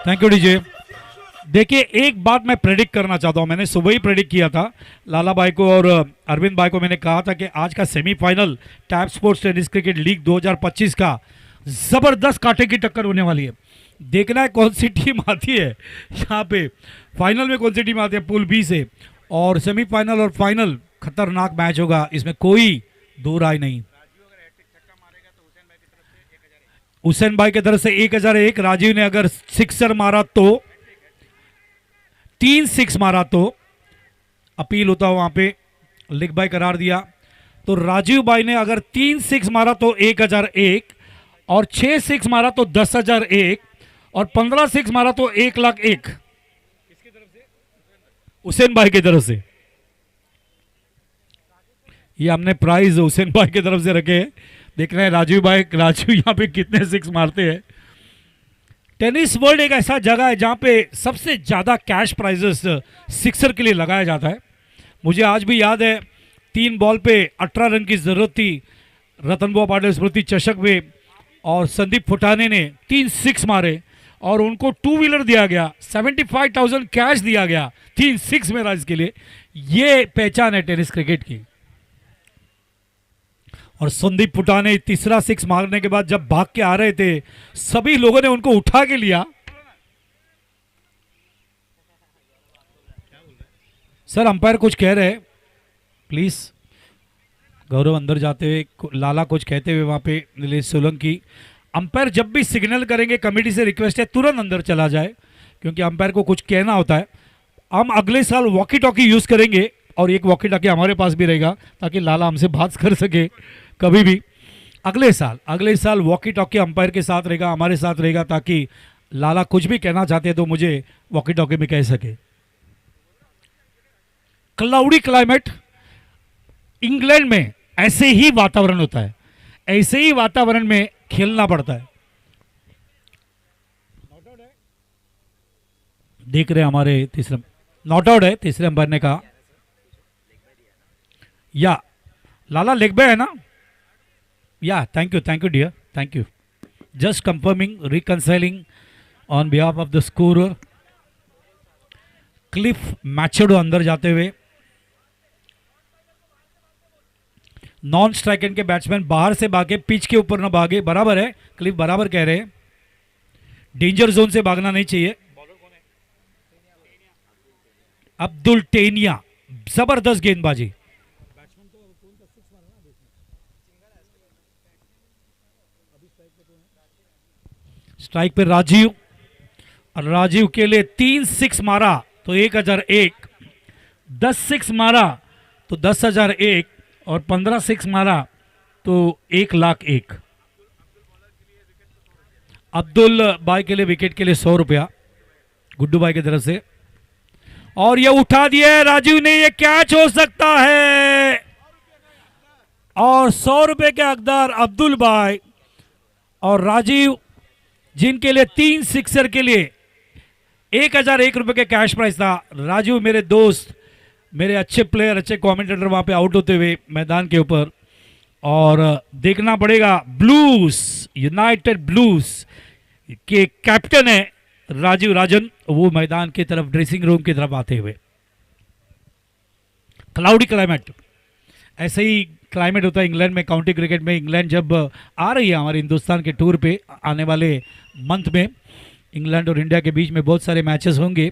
Thank you DJ. देखिए एक बात मैं प्रेडिक्ट करना चाहता हूं, मैंने सुबह ही प्रेडिक्ट किया था लाला भाई को और अरविंद भाई को. मैंने कहा था कि आज का semifinal tap sports tennis cricket league 2025 का जबरदस्त कांटे की टक्कर होने वाली है. देखना है कौन सी टीम आती है यहाँ पे, फाइनल में कौन सी टीम आती है पूल बी से, और सेमीफाइनल और फाइनल खतरनाक मैच होगा, इसमें कोई दो राय नहीं। हुसैन भाई की तरफ से 1001, राजीव ने अगर सिक्सर मारा तो 3 6 मारा तो अपील होता वहां पे, लिख भाई करार दिया। तो राजीव भाई ने अगर 3 6 मारा तो 1001, और 6 6 मारा तो 10,001, और 15 6 मारा तो 1,01,000 हुसैन भाई की तरफ से। ये हमने प्राइज हुसैन भाई की तरफ से रखे हैं। देख रहे हैं राजू यहाँ पे कितने 6 मारते हैं। टेनिस वर्ल्ड एक ऐसा जगह है जहाँ पे सबसे ज़्यादा कैश प्राइजेस सिक्सर के लिए लगाया जाता है। मुझे आज भी याद है 3 बॉल पे 18 रन की ज़रूरत थी रतन बुआ पाटिल स्मृति चषक में, और संदीप फुटाने ने 3 6 मारे और उनको 2 व्हीलर दिया गया, 75,000 कैश दिया गया 3 6 में राइज के लिए। ये पहचान है टेनिस क्रिकेट की। और संदीप फुटाने तीसरा 6 मारने के बाद जब भाग के आ रहे थे, सभी लोगों ने उनको उठा के लिया। सर अंपायर कुछ कह रहे हैं, प्लीज। गौरव अंदर जाते हुए, लाला कुछ कहते हुए वहां पे नीलेश सोलंकी। अंपायर जब भी सिग्नल करेंगे, कमेटी से रिक्वेस्ट है तुरंत अंदर चला जाए, क्योंकि अंपायर को कुछ कहना होता है। हम अगले साल वॉकी टॉकी यूज करेंगे, और एक वॉकी टॉकी हमारे पास भी रहेगा ताकि लाला हमसे बात कर सके कभी भी। अगले साल वॉकी टॉकी अंपायर के साथ रहेगा, हमारे साथ रहेगा, ताकि लाला कुछ भी कहना चाहते हैं तो मुझे वॉकी टॉकी में कह सके। क्लाउडी क्लाइमेट, इंग्लैंड में ऐसे ही वातावरण होता है, ऐसे ही वातावरण में खेलना पड़ता है। देख रहे हैं हमारे तीसरे नॉट आउट है, तीसरे अंपायर ने कहा। या लाला लेग बाय है ना? या thank you dear, thank you. Just confirming, reconciling on behalf of the scorer. Cliff Machado अंदर जाते हुए, नॉन स्ट्राइक एंड के बैट्समैन बाहर से भागे, पिच के ऊपर ना भागे, बराबर है। क्लिफ बराबर कह रहे हैं, डेंजर जोन से भागना नहीं चाहिए। अब्दुल टेनिया, जबरदस्त गेंदबाजी। स्ट्राइक पे राजीव, और राजीव के लिए 3 6 मारा तो 1001, 10 6 मारा तो 10,001, और 15 6 मारा तो 1,01,000। अब्दुल भाई के लिए विकेट के लिए 100 रुपया गुड्डू भाई की तरफ से। और ये उठा दिया राजीव ने, ये कैच हो सकता है, और 100 रुपए के हकदार अब्दुल भाई और राजीव, जिनके लिए 3 सिक्सर के लिए 1,001 रुपए के कैश प्राइस था। राजीव मेरे दोस्त, मेरे अच्छे प्लेयर, अच्छे कमेंटेटर वहां पे आउट होते हुए मैदान के ऊपर। और देखना पड़ेगा, ब्लूज, यूनाइटेड ब्लूज के कैप्टन है राजीव राजन, वो मैदान की तरफ, ड्रेसिंग रूम की तरफ आते हुए। क्लाउडी क्लाइमेट, ऐसे ही क्लाइमेट होता है इंग्लैंड में, काउंटी क्रिकेट में। इंग्लैंड जब आ रही है हमारे हिंदुस्तान के टूर पे, आने वाले मंथ में इंग्लैंड और इंडिया के बीच में बहुत सारे मैचेस होंगे।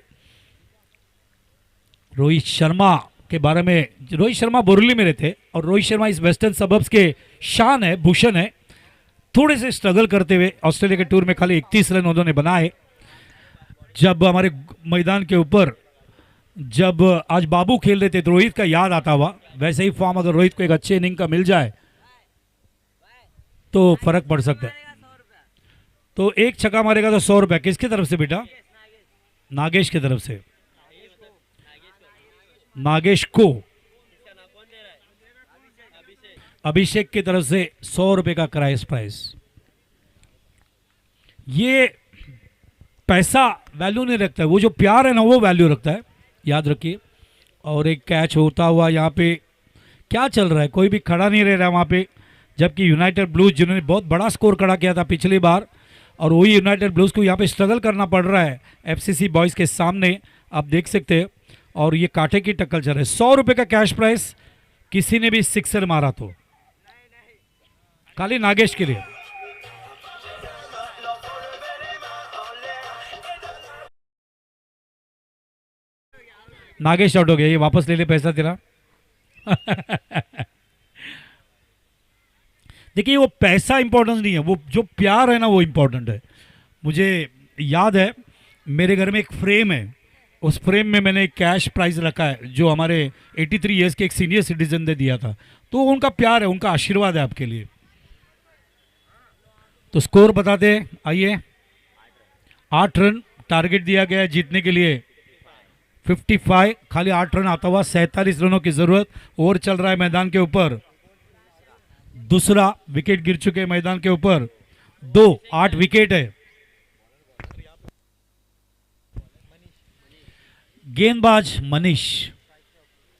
रोहित शर्मा के बारे में, रोहित शर्मा बोरली में रहते, और रोहित शर्मा इस वेस्टर्न सबर्ब्स के शान है, भूषण है। थोड़े से स्ट्रगल करते हुए ऑस्ट्रेलिया के टूर में खाली 31 रन उन्होंने बनाए। जब हमारे मैदान के ऊपर, जब आज बाबू खेल रहे थे तो रोहित का याद आता हुआ। वैसे ही फॉर्म अगर रोहित को एक अच्छे इनिंग का मिल जाए तो फर्क पड़ सकता है। तो एक छक्का मारेगा तो 100 रुपया। किसकी तरफ से बेटा? नागेश की तरफ से, नागेश को, अभिषेक की तरफ से 100 रुपए का क्राइस प्राइस। ये पैसा वैल्यू नहीं रखता है, वो जो प्यार है ना वो वैल्यू रखता है, याद रखिए। और एक कैच होता हुआ यहाँ पे क्या चल रहा है, कोई भी खड़ा नहीं रह रहा वहाँ पे, जबकि यूनाइटेड ब्लूज जिन्होंने बहुत बड़ा स्कोर खड़ा किया था पिछली बार, और वही यूनाइटेड ब्लूज को यहाँ पे स्ट्रगल करना पड़ रहा है एफसीसी बॉयज़ के सामने, आप देख सकते हैं। और ये कांटे की टक्कर चल रही है। 100 रुपये का कैश प्राइस, किसी ने भी सिक्सर मारा तो, खाली नागेश के लिए। नागेश आउट हो गया, ये वापस ले ले पैसा तेरा। देखिए वो पैसा इंपॉर्टेंट नहीं है, वो जो प्यार है ना वो इंपॉर्टेंट है। मुझे याद है मेरे घर में एक फ्रेम है, उस फ्रेम में मैंने एक कैश प्राइज रखा है जो हमारे 83 ईयर्स के एक सीनियर सिटीजन ने दिया था। तो उनका प्यार है, उनका आशीर्वाद है आपके लिए। तो स्कोर बताते हैं, आइए। 8 रन टारगेट दिया गया है जीतने के लिए, 55, खाली 8 रन आता हुआ, 47 रनों की जरूरत। ओवर चल रहा है मैदान के ऊपर, दूसरा विकेट गिर चुके हैं मैदान के ऊपर, 8 विकेट है। गेंदबाज मनीष,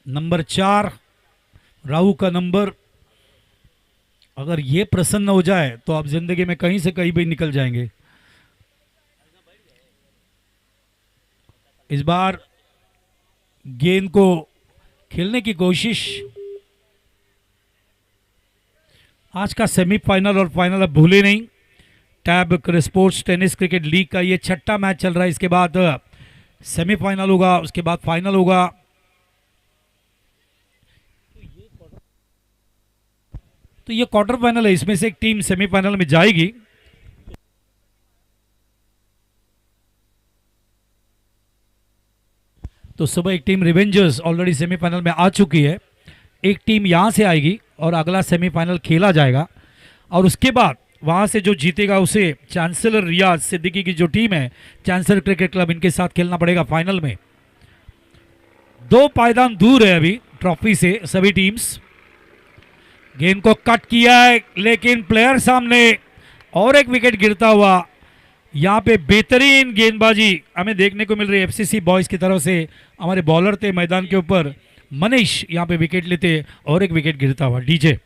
नंबर 4, राहु का नंबर। अगर ये प्रसन्न हो जाए तो आप जिंदगी में कहीं से कहीं भी निकल जाएंगे। इस बार गेंद को खेलने की कोशिश। आज का सेमीफाइनल और फाइनल अब भूले नहीं, tab sports tennis cricket league का ये 6ठा मैच चल रहा है। इसके बाद सेमीफाइनल होगा, उसके बाद फाइनल होगा। तो ये क्वार्टर फाइनल है, इसमें से एक टीम सेमीफाइनल में जाएगी। तो सुबह एक टीम रिवेंजर्स ऑलरेडी सेमीफाइनल में आ चुकी है, एक टीम यहां से आएगी और अगला सेमीफाइनल खेला जाएगा। और उसके बाद वहां से जो जीतेगा उसे चांसलर रियाज सिद्दीकी की जो टीम है, चांसलर क्रिकेट क्लब, इनके साथ खेलना पड़ेगा फाइनल में। 2 पायदान दूर है अभी ट्रॉफी से सभी टीम्स। गेंद को कट किया है लेकिन प्लेयर सामने, और एक विकेट गिरता हुआ। यहाँ पे बेहतरीन गेंदबाजी हमें देखने को मिल रही है एफसीसी बॉयज की तरफ से। हमारे बॉलर थे मैदान के ऊपर, मनीष यहाँ पे विकेट लेते और एक विकेट गिरता हुआ। डीजे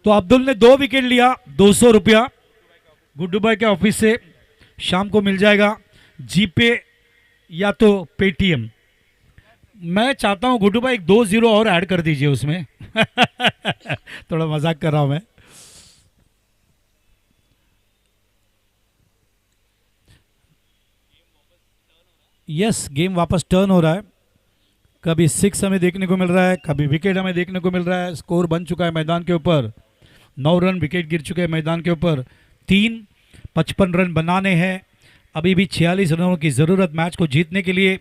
तो अब्दुल ने 2 विकेट लिया, 200 रुपया गुड्डू भाई के ऑफिस से शाम को मिल जाएगा, जीपे या तो पेटीएम। मैं चाहता हूं गुड्डू भाई एक 2 0 और ऐड कर दीजिए उसमें। थोड़ा मजाक कर रहा हूं मैं। यस, गेम वापस टर्न हो रहा है। कभी 6 हमें देखने को मिल रहा है, कभी विकेट हमें देखने को मिल रहा है। स्कोर बन चुका है मैदान के ऊपर, 9 रन, विकेट गिर चुके हैं मैदान के ऊपर 3, 55 रन बनाने हैं। अभी भी 46 रनों की ज़रूरत मैच को जीतने के लिए।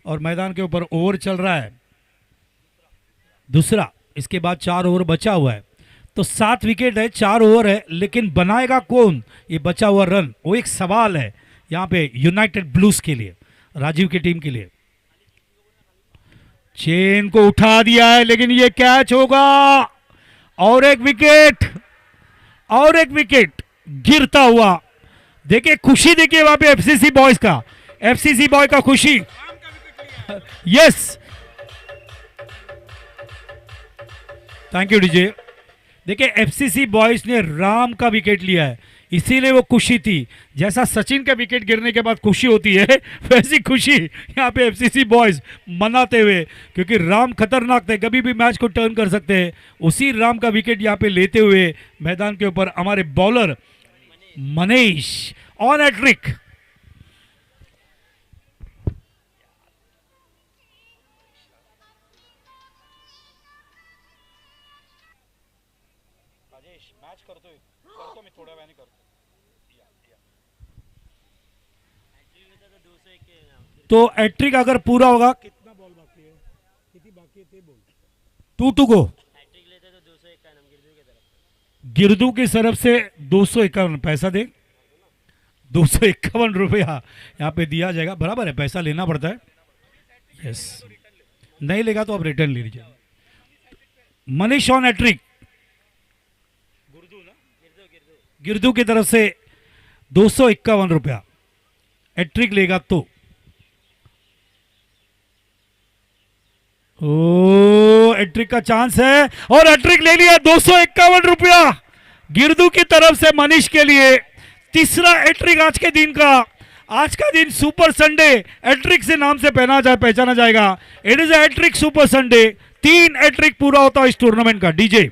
और मैदान के ऊपर ओवर चल रहा है दूसरा, इसके बाद 4 ओवर बचा हुआ है। तो 7 विकेट है, 4 ओवर है, लेकिन बनाएगा कौन ये बचा हुआ रन, वो एक सवाल है यहाँ पे यूनाइटेड ब्लूज के लिए, राजीव की टीम के लिए। चेन को उठा दिया है लेकिन ये कैच होगा, और एक विकेट, और एक विकेट गिरता हुआ। देखिए खुशी, देखिए वहां पे एफसीसी बॉयज का, एफसीसी बॉय का खुशी। Yes, thank you DJ. देखिए एफसीसी बॉयज ने राम का विकेट लिया है, इसीलिए वो खुशी थी। जैसा सचिन का विकेट गिरने के बाद खुशी होती है, वैसी खुशी यहाँ पे एफसीसी बॉयज मनाते हुए, क्योंकि राम खतरनाक थे, कभी भी मैच को टर्न कर सकते हैं। उसी राम का विकेट यहाँ पे लेते हुए मैदान के ऊपर हमारे bowler Manish on a trick. तो एट्रिक अगर पूरा होगा, कितना बॉल बाकी है, कितनी बाकी है, ते बोल 2 गो। गिरदू की तरफ से 251 पैसा दे, 251 रुपया यहाँ पे दिया जाएगा। बराबर है, पैसा लेना पड़ता है। यस, नहीं लेगा तो आप रिटर्न ले लीजिए। मनीष ऑन एट्रिक, गिरदू की तरफ से 251 रुपया, एट्रिक लेगा तो। ओ, एट्रिक का चांस है और एट्रिक ले लिया, 251 रुपया गिरदू की तरफ से मनीष के लिए। तीसरा एट्रिक आज के दिन का। आज का दिन सुपर संडे एट्रिक से नाम से पहचाना जाएगा। It is hat trick super Sunday. 3 hat trick पूरा होता है इस टूर्नामेंट का। डीजे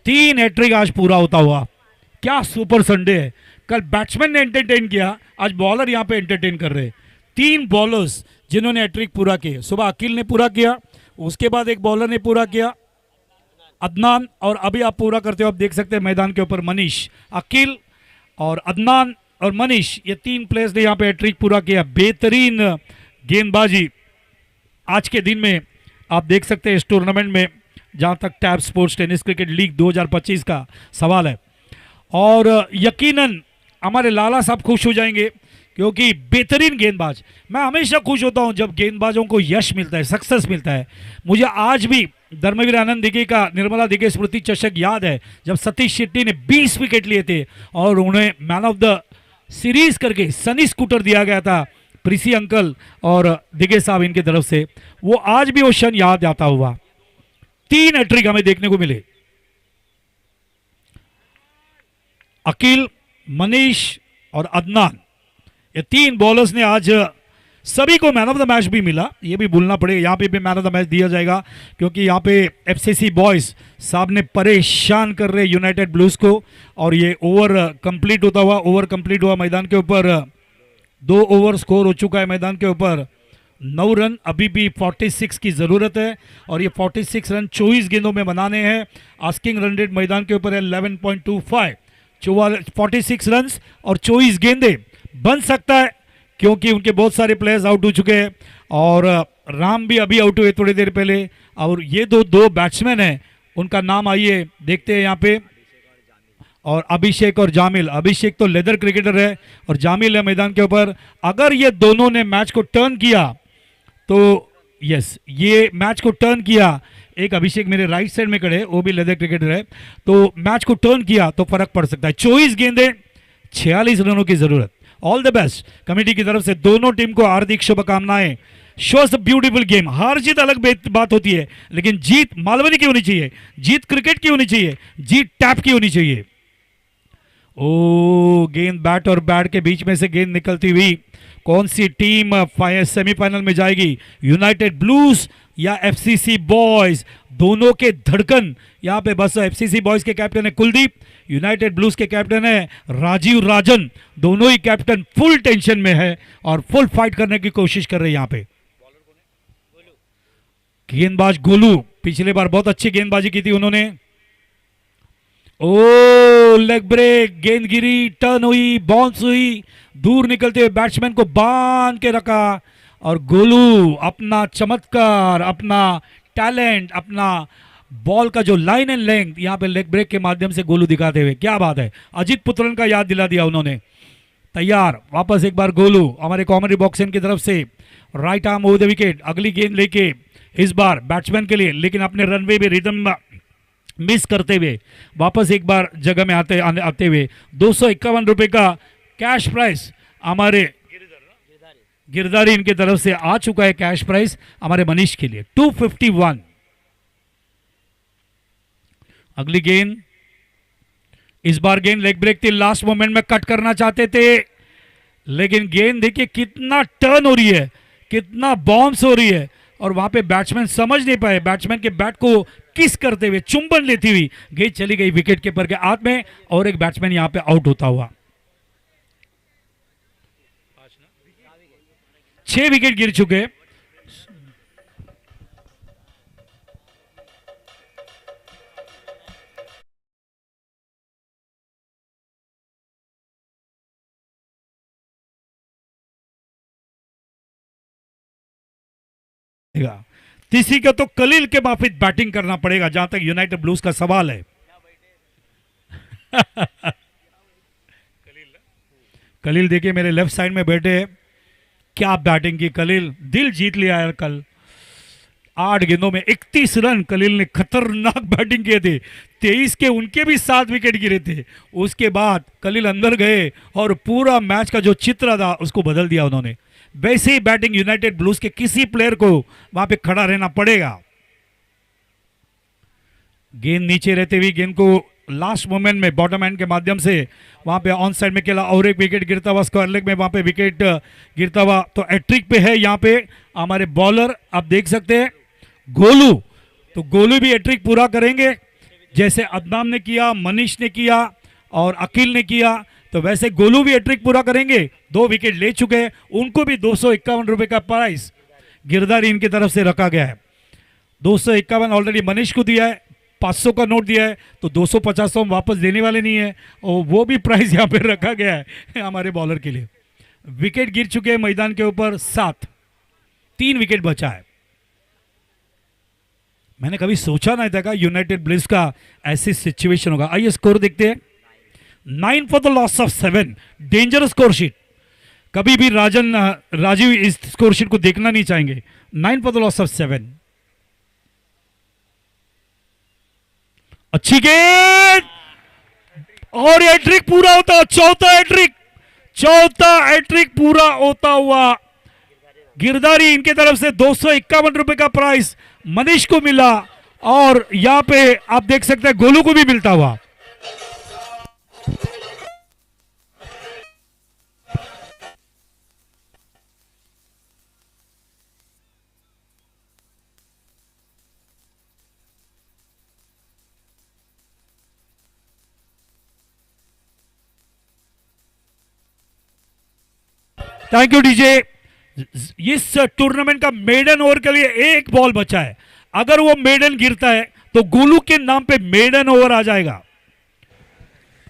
3 हैट्रिक आज पूरा होता हुआ। क्या सुपर संडे है। कल बैट्समैन ने एंटरटेन किया, आज बॉलर यहाँ पे एंटरटेन कर रहे हैं। 3 बॉलर्स जिन्होंने हैट्रिक पूरा किए। सुबह अकील ने पूरा किया, उसके बाद एक बॉलर ने पूरा किया अदनान, और अभी आप पूरा करते हो, आप देख सकते हैं मैदान के ऊपर मनीष। अकील और अदनान और मनीष, ये 3 प्लेयर्स ने यहाँ पे हैट्रिक पूरा किया। बेहतरीन गेंदबाजी आज के दिन में आप देख सकते हैं इस टूर्नामेंट में, जहाँ तक tab sports tennis cricket league 2025 का सवाल है। और यकीनन हमारे लाला साहब खुश हो जाएंगे, क्योंकि बेहतरीन गेंदबाज। मैं हमेशा खुश होता हूं जब गेंदबाजों को यश मिलता है, सक्सेस मिलता है। मुझे आज भी धर्मवीर आनंद दिघे का निर्मला दिघे स्मृति चषक याद है, जब सतीश शेट्टी ने 20 विकेट लिए थे और उन्हें मैन ऑफ द सीरीज करके सनी स्कूटर दिया गया था, प्रीसी अंकल और दिघे साहब इनकी तरफ से। वो आज भी वो क्षण याद आता हुआ। 3 हैट्रिक हमें देखने को मिले। अकील, मनीष और अदनान, ये 3 बॉलर्स ने आज सभी को मैन ऑफ द मैच भी मिला। ये भी भूलना पड़ेगा, यहाँ पे भी मैन ऑफ द मैच दिया जाएगा, क्योंकि यहाँ पे एफसीसी बॉयज साहब ने परेशान कर रहे यूनाइटेड ब्लूज को। और ये ओवर कंप्लीट होता हुआ मैदान के ऊपर 2 ओवर स्कोर हो चुका है मैदान के ऊपर 9 रन। अभी भी 46 की ज़रूरत है, और ये 46 रन 24 गेंदों में बनाने हैं। आस्किंग रन रेट मैदान के ऊपर है 11.25। 46 रन और 24 गेंदे बन सकता है, क्योंकि उनके बहुत सारे प्लेयर्स आउट हो चुके हैं, और राम भी अभी आउट हुए थोड़ी देर पहले। और ये दो बैट्समैन हैं, उनका नाम आइए देखते हैं यहाँ पे। और अभिषेक और जामिल, अभिषेक तो लेदर क्रिकेटर है और जामिल है मैदान के ऊपर। अगर ये दोनों ने मैच को टर्न किया तो यस, ये मैच को टर्न किया। एक अभिषेक मेरे राइट साइड में खड़े, वो भी लेदर क्रिकेटर है, तो मैच को टर्न किया तो फर्क पड़ सकता है। 24 गेंदे 46 रनों की जरूरत। ऑल द बेस्ट कमेटी की तरफ से दोनों टीम को हार्दिक शुभकामनाएं। Shows beautiful game. हार जीत अलग बात होती है, लेकिन जीत मालवनी की होनी चाहिए, जीत क्रिकेट की होनी चाहिए, जीत टैप की होनी चाहिए। ओ, गेंद बैट और बैट के बीच में से गेंद निकलती हुई। कौन सी टीम सेमीफाइनल में जाएगी, यूनाइटेड ब्लूज या एफसीसी बॉयज? दोनों के धड़कन यहां पे बस। एफसीसी बॉयज के कैप्टन है कुलदीप, यूनाइटेड ब्लूज के कैप्टन है राजीव राजन। दोनों ही कैप्टन फुल टेंशन में है और फुल फाइट करने की कोशिश कर रहे हैं यहां पे। गेंदबाज गोलू, पिछले बार बहुत अच्छी गेंदबाजी की थी उन्होंने। ओ, लेग ब्रेक, गेंद गिरी, टर्न हुई, बाउंस हुई, दूर निकलते हुए बैट्समैन को बांध के रखा। और गोलू अपना चमत्कार, अपना टैलेंट, अपना बॉल का जो लाइन एंड लेंथ यहां पे लेग ब्रेक के माध्यम से गोलू दिखाते हुए, क्या बात है। अजीत पुत्रन का याद दिला दिया उन्होंने। तैयार, वापस एक बार गोलू हमारे कॉमेडी बॉक्स की तरफ से। Right arm over the wicket, अगली गेंद लेके इस बार बैट्समैन के लिए, लेकिन अपने रनवे में रिदम मिस करते हुए वापस एक बार जगह में आते हुए 251 रुपए का कैश प्राइस हमारे गिरदारी इनकी तरफ से आ चुका है। कैश प्राइस हमारे मनीष के लिए 251। अगली गेंद, इस बार गेंद लेग ब्रेक थी, लास्ट मोमेंट में कट करना चाहते थे, लेकिन गेंद देखिए कितना टर्न हो रही है, कितना बाउंस हो रही है, और वहां पे बैट्समैन समझ नहीं पाए। बैट्समैन के बैट को किस करते हुए, चुंबन लेती हुई गेंद चली गई विकेट कीपर के हाथ में, और एक बैट्समैन यहां पे आउट होता हुआ। 6 विकेट गिर चुके। तीसरी का तो कलील के माफिक बैटिंग करना पड़ेगा जहां तक यूनाइटेड ब्लूज का सवाल है। कलील देखिए मेरे लेफ्ट साइड में बैठे हैं, क्या बैटिंग की कलील, दिल जीत लिया यार कल। 8 गेंदों में 31 रन कलील ने खतरनाक बैटिंग किए थे। 23 के उनके भी 7 विकेट गिरे थे। उसके बाद कलील अंदर गए और पूरा मैच का जो चित्र था उसको बदल दिया उन्होंने। वैसे ही बैटिंग यूनाइटेड ब्लूज के किसी प्लेयर को वहां पे खड़ा रहना पड़ेगा। गेंद नीचे रहते हुए गेंद को लास्ट मोमेंट में बॉटम हैंड के माध्यम से वहां पे ऑन साइड में खेला, और एक विकेट गिरता हुआ स्क्वायर लेग में वहां पे विकेट गिरता हुआ। तो हैट्रिक पे है यहां पे हमारे बॉलर, आप देख सकते हैं गोलू। तो गोलू भी हैट्रिक पूरा करेंगे जैसे अदनाम ने किया, मनीष ने किया और अकील ने किया, तो वैसे गोलू भी हैट्रिक पूरा करेंगे। 2 विकेट ले चुके हैं, उनको भी 251 रुपए का प्राइस गिरदारी इनकी तरफ से रखा गया है। 251 ऑलरेडी मनीष को दिया है, 500 का नोट दिया है, तो 250 हम वापस देने वाले नहीं है, और वो भी प्राइस यहाँ पे रखा गया है हमारे बॉलर के लिए। विकेट गिर चुके हैं मैदान के ऊपर 7, 3 विकेट बचा है। मैंने कभी सोचा नहीं था कि यूनाइटेड ब्लिट्ज का ऐसी सिचुएशन होगा। आइए स्कोर देखते हैं। 9 for the loss of 7, dangerous score sheet. कभी भी राजीव इस स्कोर शीट को देखना नहीं चाहेंगे। 9 फॉर द लॉस ऑफ 7। अच्छी गेंद और हैट्रिक पूरा होता, चौथा हैट्रिक पूरा होता हुआ गिरदारी इनके तरफ से 251 रुपए का प्राइस मनीष को मिला, और यहां पे आप देख सकते हैं गोलू को भी मिलता हुआ। Thank you DJ. इस टूर्नामेंट का मेडन ओवर के लिए एक बॉल बचा है। अगर वो मेडन गिरता है तो गोलू के नाम पे मेडन ओवर आ जाएगा।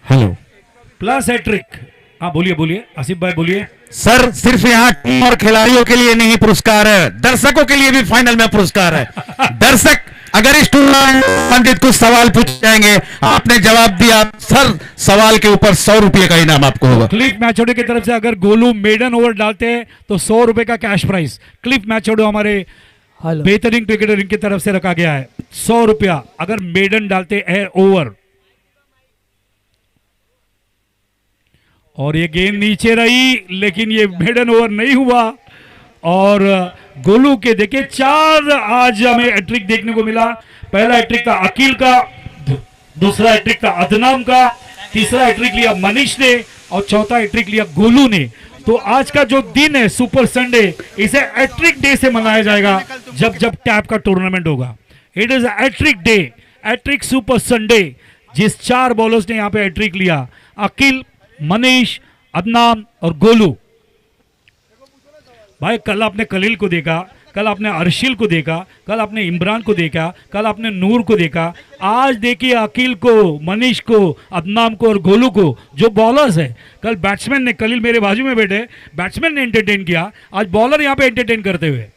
Hello, plus hattrick. हाँ बोलिए आसिफ भाई बोलिए। सर सिर्फ यहाँ टीम और खिलाड़ियों के लिए नहीं पुरस्कार है, दर्शकों के लिए भी फाइनल में पुरस्कार है। दर्शक अगर इस टूर्नामेंट पंडित कुछ सवाल पूछ जाएंगे, आपने जवाब दिया सर, सवाल के ऊपर 100 रुपए का इनाम आपको होगा। क्लिफ मैचोडो की तरफ से अगर गोलू मेडन ओवर डालते हैं तो 100 रुपए का कैश प्राइस क्लिफ मैचोडो हमारे बेहतरीन क्रिकेटर इनकी तरफ से रखा गया है। 100 रुपया अगर मेडन डालते हैं ओवर। और ये गेंद नीचे रही, लेकिन ये मेडन ओवर नहीं हुआ, और गोलू के देखिए 4 आज हमें हैट्रिक देखने को मिला। पहला हैट्रिक था अकील का, दूसरा हैट्रिक था अदनाम का, तीसरा हैट्रिक लिया मनीष ने, और चौथा हैट्रिक लिया गोलू ने। तो आज का जो दिन है सुपर संडे, इसे हैट्रिक डे से मनाया जाएगा जब टैप का टूर्नामेंट होगा। It is hattrick day, hattrick super Sunday. जिस 4 बॉलर्स ने यहाँ पे हैट्रिक लिया, अकील, मनीष, अदनाम और गोलू। भाई कल आपने कलील को देखा, कल आपने अर्शिल को देखा, कल आपने इमरान को देखा, कल आपने नूर को देखा, आज देखिए अकील को, मनीष को, अदनाम को और गोलू को, जो बॉलर्स है। कल बैट्समैन ने, कलील मेरे बाजू में बैठे, बैट्समैन ने एंटरटेन किया, आज बॉलर यहाँ पे एंटरटेन करते हुए।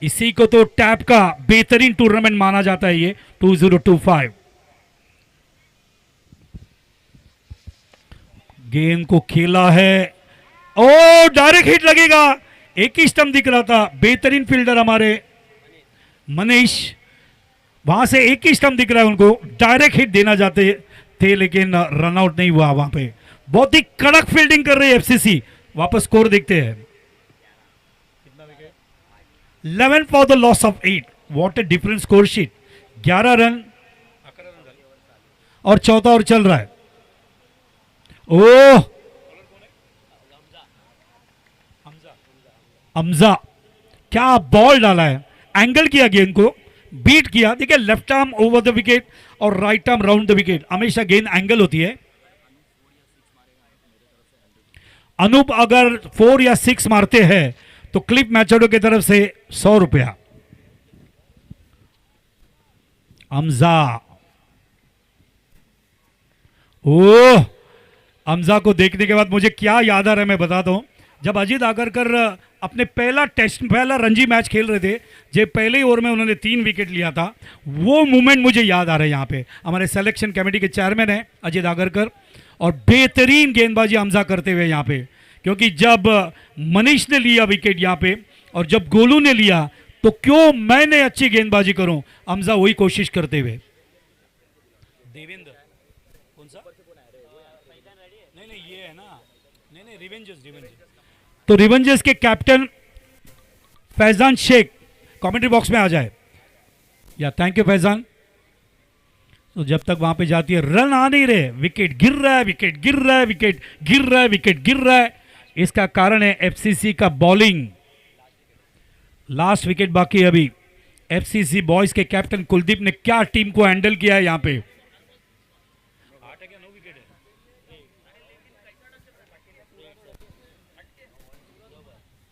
इसी को तो टैप का बेहतरीन टूर्नामेंट माना जाता है ये 2025। गेंद को खेला है, ओ डायरेक्ट हिट लगेगा, एक ही स्टंप दिख रहा था। बेहतरीन फील्डर हमारे मनीष, वहां से एक ही स्टंप दिख रहा है उनको, डायरेक्ट हिट देना चाहते थे, लेकिन रन आउट नहीं हुआ। वहां पे बहुत ही कड़क फील्डिंग कर रही है एफसीसी। वापस स्कोर देखते हैं। 11 for the loss of 8। What a different score sheet. 11 run और चौथा ओवर चल रहा है। ओह हमजा, क्या बॉल डाला है, एंगल किया गेंद को, बीट किया। देखिए left arm over the wicket और right arm round the wicket, हमेशा गेंद एंगल होती है। अनूप अगर 4 या 6 मारते हैं तो क्लिप मैचोडो की तरफ से 100 रुपया। हमजा, ओह हमजा को देखने के बाद मुझे क्या याद आ रहा है मैं बताता हूं। जब अजीत आगरकर अपने पहला रणजी मैच खेल रहे थे, जब पहले ही ओवर में उन्होंने 3 विकेट लिया था, वो मूवमेंट मुझे याद आ रहा है। यहाँ पे हमारे सिलेक्शन कमेटी के चेयरमैन हैं अजीत आगरकर, और बेहतरीन गेंदबाजी हमजा करते हुए यहाँ पे, क्योंकि जब मनीष ने लिया विकेट यहाँ पे और जब गोलू ने लिया, तो क्यों मैंने अच्छी गेंदबाजी करूं, हमजा वही कोशिश करते हुए। देवेंद्र कौन सा? नहीं ये है ना, नहीं रिवेंजर्स। तो रिवेंजर्स के captain Faizan Shaikh commentary box में आ जाए। या थैंक यू फैजान। तो जब तक वहां पे जाती है, रन आ नहीं रहे, विकेट गिर रहा है, विकेट गिर रहा है, विकेट गिर रहा है, विकेट गिर रहा है। इसका कारण है एफसीसी का बॉलिंग। लास्ट विकेट बाकी है अभी। एफसीसी बॉयज के कैप्टन कुलदीप ने क्या टीम को हैंडल किया है यहाँ पे।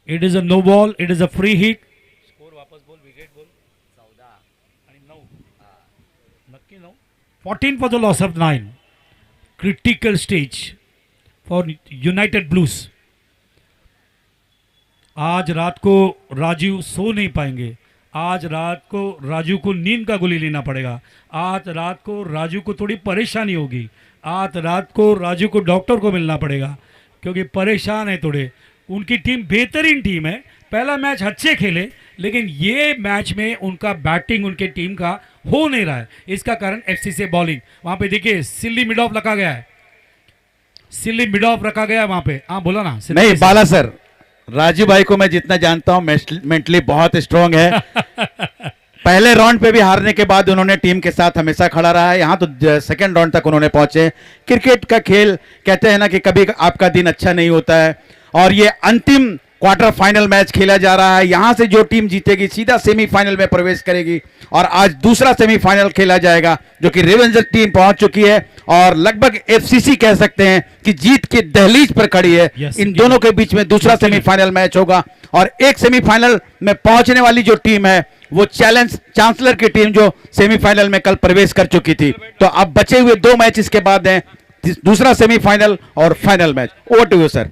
It is a no ball, it is a free hit. Score वापस बोल, विकेट बोल. 14 आणि 9. नक्की 9. 14 for the loss of 9. Critical stage for United blues. आज रात को राजू सो नहीं पाएंगे. आज रात को राजू को नींद का गोली लेना पड़ेगा. आज रात को राजू को थोड़ी परेशानी होगी. आज रात को राजू को डॉक्टर को मिलना पड़ेगा क्योंकि परेशान है थोड़े. उनकी टीम बेहतरीन टीम है. पहला मैच अच्छे खेले लेकिन ये मैच में उनका बैटिंग उनके टीम का हो नहीं रहा है. इसका कारण एफसीसी बॉलिंग. वहां पे देखिए सिल्ली मिड ऑफ रखा गया है. सिल्ली मिड ऑफ रखा गया है वहां पे. हाँ बोला ना. नहीं बाला सर, राजू भाई को मैं जितना जानता हूं मेंटली बहुत स्ट्रांग है. पहले राउंड पे भी हारने के बाद उन्होंने टीम के साथ हमेशा खड़ा रहा है. यहाँ तो सेकंड राउंड तक उन्होंने पहुंचे. क्रिकेट का खेल कहते हैं ना कि कभी आपका दिन अच्छा नहीं होता है और ये अंतिम क्वार्टर फाइनल मैच खेला जा रहा है. यहां से जो टीम जीतेगी सीधा सेमीफाइनल में प्रवेश करेगी और आज दूसरा सेमीफाइनल खेला जाएगा जो कि रेवेंजर टीम पहुंच चुकी है और लगभग एफसीसी कह सकते हैं कि जीत के दहलीज पर खड़ी है. इन दोनों के बीच में दूसरा सेमीफाइनल मैच होगा और एक सेमीफाइनल में पहुंचने वाली जो टीम है वो चांसलर की टीम जो सेमीफाइनल में कल प्रवेश कर चुकी थी. तो अब बचे हुए 2 मैच इसके बाद हैं, दूसरा सेमीफाइनल और final match. Over to you sir.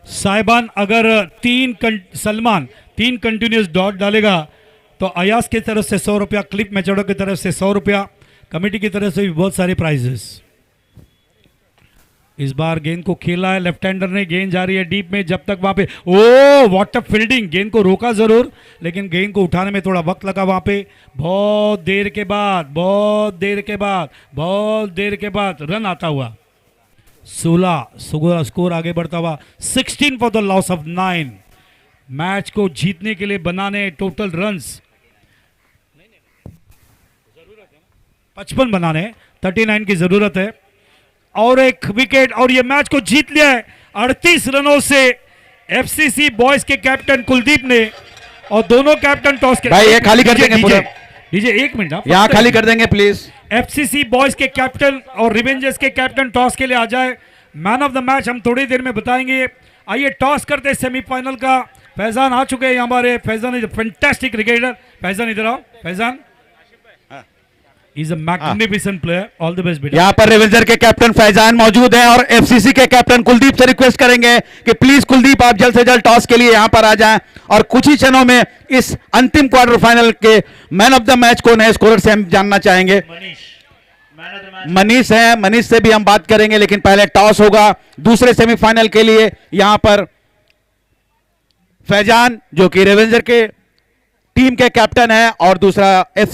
साहिबान अगर सलमान 3 कंटिन्यूस डॉट डालेगा तो अयास की तरफ से 100 रुपया, क्लिप मैचोडो की तरफ से 100 रुपया, कमेटी की तरफ से भी बहुत सारे प्राइजेस. इस बार गेंद को खेला है लेफ्ट हैंडर ने. गेंद जा रही है डीप में. जब तक वहां पे व्हाट अ फील्डिंग. गेंद को रोका जरूर लेकिन गेंद को उठाने में थोड़ा वक्त लगा वहां पे. बहुत देर के बाद रन आता हुआ. 16 स्कोर आगे बढ़ता हुआ. 16 for the loss of 9. Match को जीतने के लिए बनाने टोटल रन्स 55 बनाने. 39 की जरूरत है और एक विकेट और ये मैच को जीत लिया है 38 रनों से एफसीसी बॉयज के कैप्टन कुलदीप ने. और दोनों कैप्टन टॉस के भाई ये खाली कर देंगे पूरा. डीजे 1 मिनट यहाँ खाली कर देंगे प्लीज. एफसीसी बॉयज के कैप्टन और रिवेंजर्स के कैप्टन टॉस के लिए आ जाए. मैन ऑफ द मैच हम थोड़ी देर में बताएंगे. आइए टॉस करते हैं सेमीफाइनल का. फैजान आ चुके हैं हमारे. Faizan is fantastic cricketer. Faizan इधर आओ. Faizan is a magnificent player. All the best बेटा. यहाँ पर रेवेंजर के कैप्टन फैजान मौजूद हैं और एफसीसी के कैप्टन कुलदीप से रिक्वेस्ट करेंगे कि प्लीज कुलदीप आप जल्द से जल्द टॉस के लिए यहाँ पर आ जाएं और कुछ ही क्षणों में इस अंतिम क्वार्टर फाइनल के मैन ऑफ द मैच को नए स्कोरर से हम जानना चाहेंगे. मनीष है. मनीष से भी हम बात करेंगे लेकिन पहले टॉस होगा दूसरे सेमीफाइनल के लिए. यहां पर फैजान जो कि रेवेंजर के टीम के कैप्टन है और दूसरा एफसी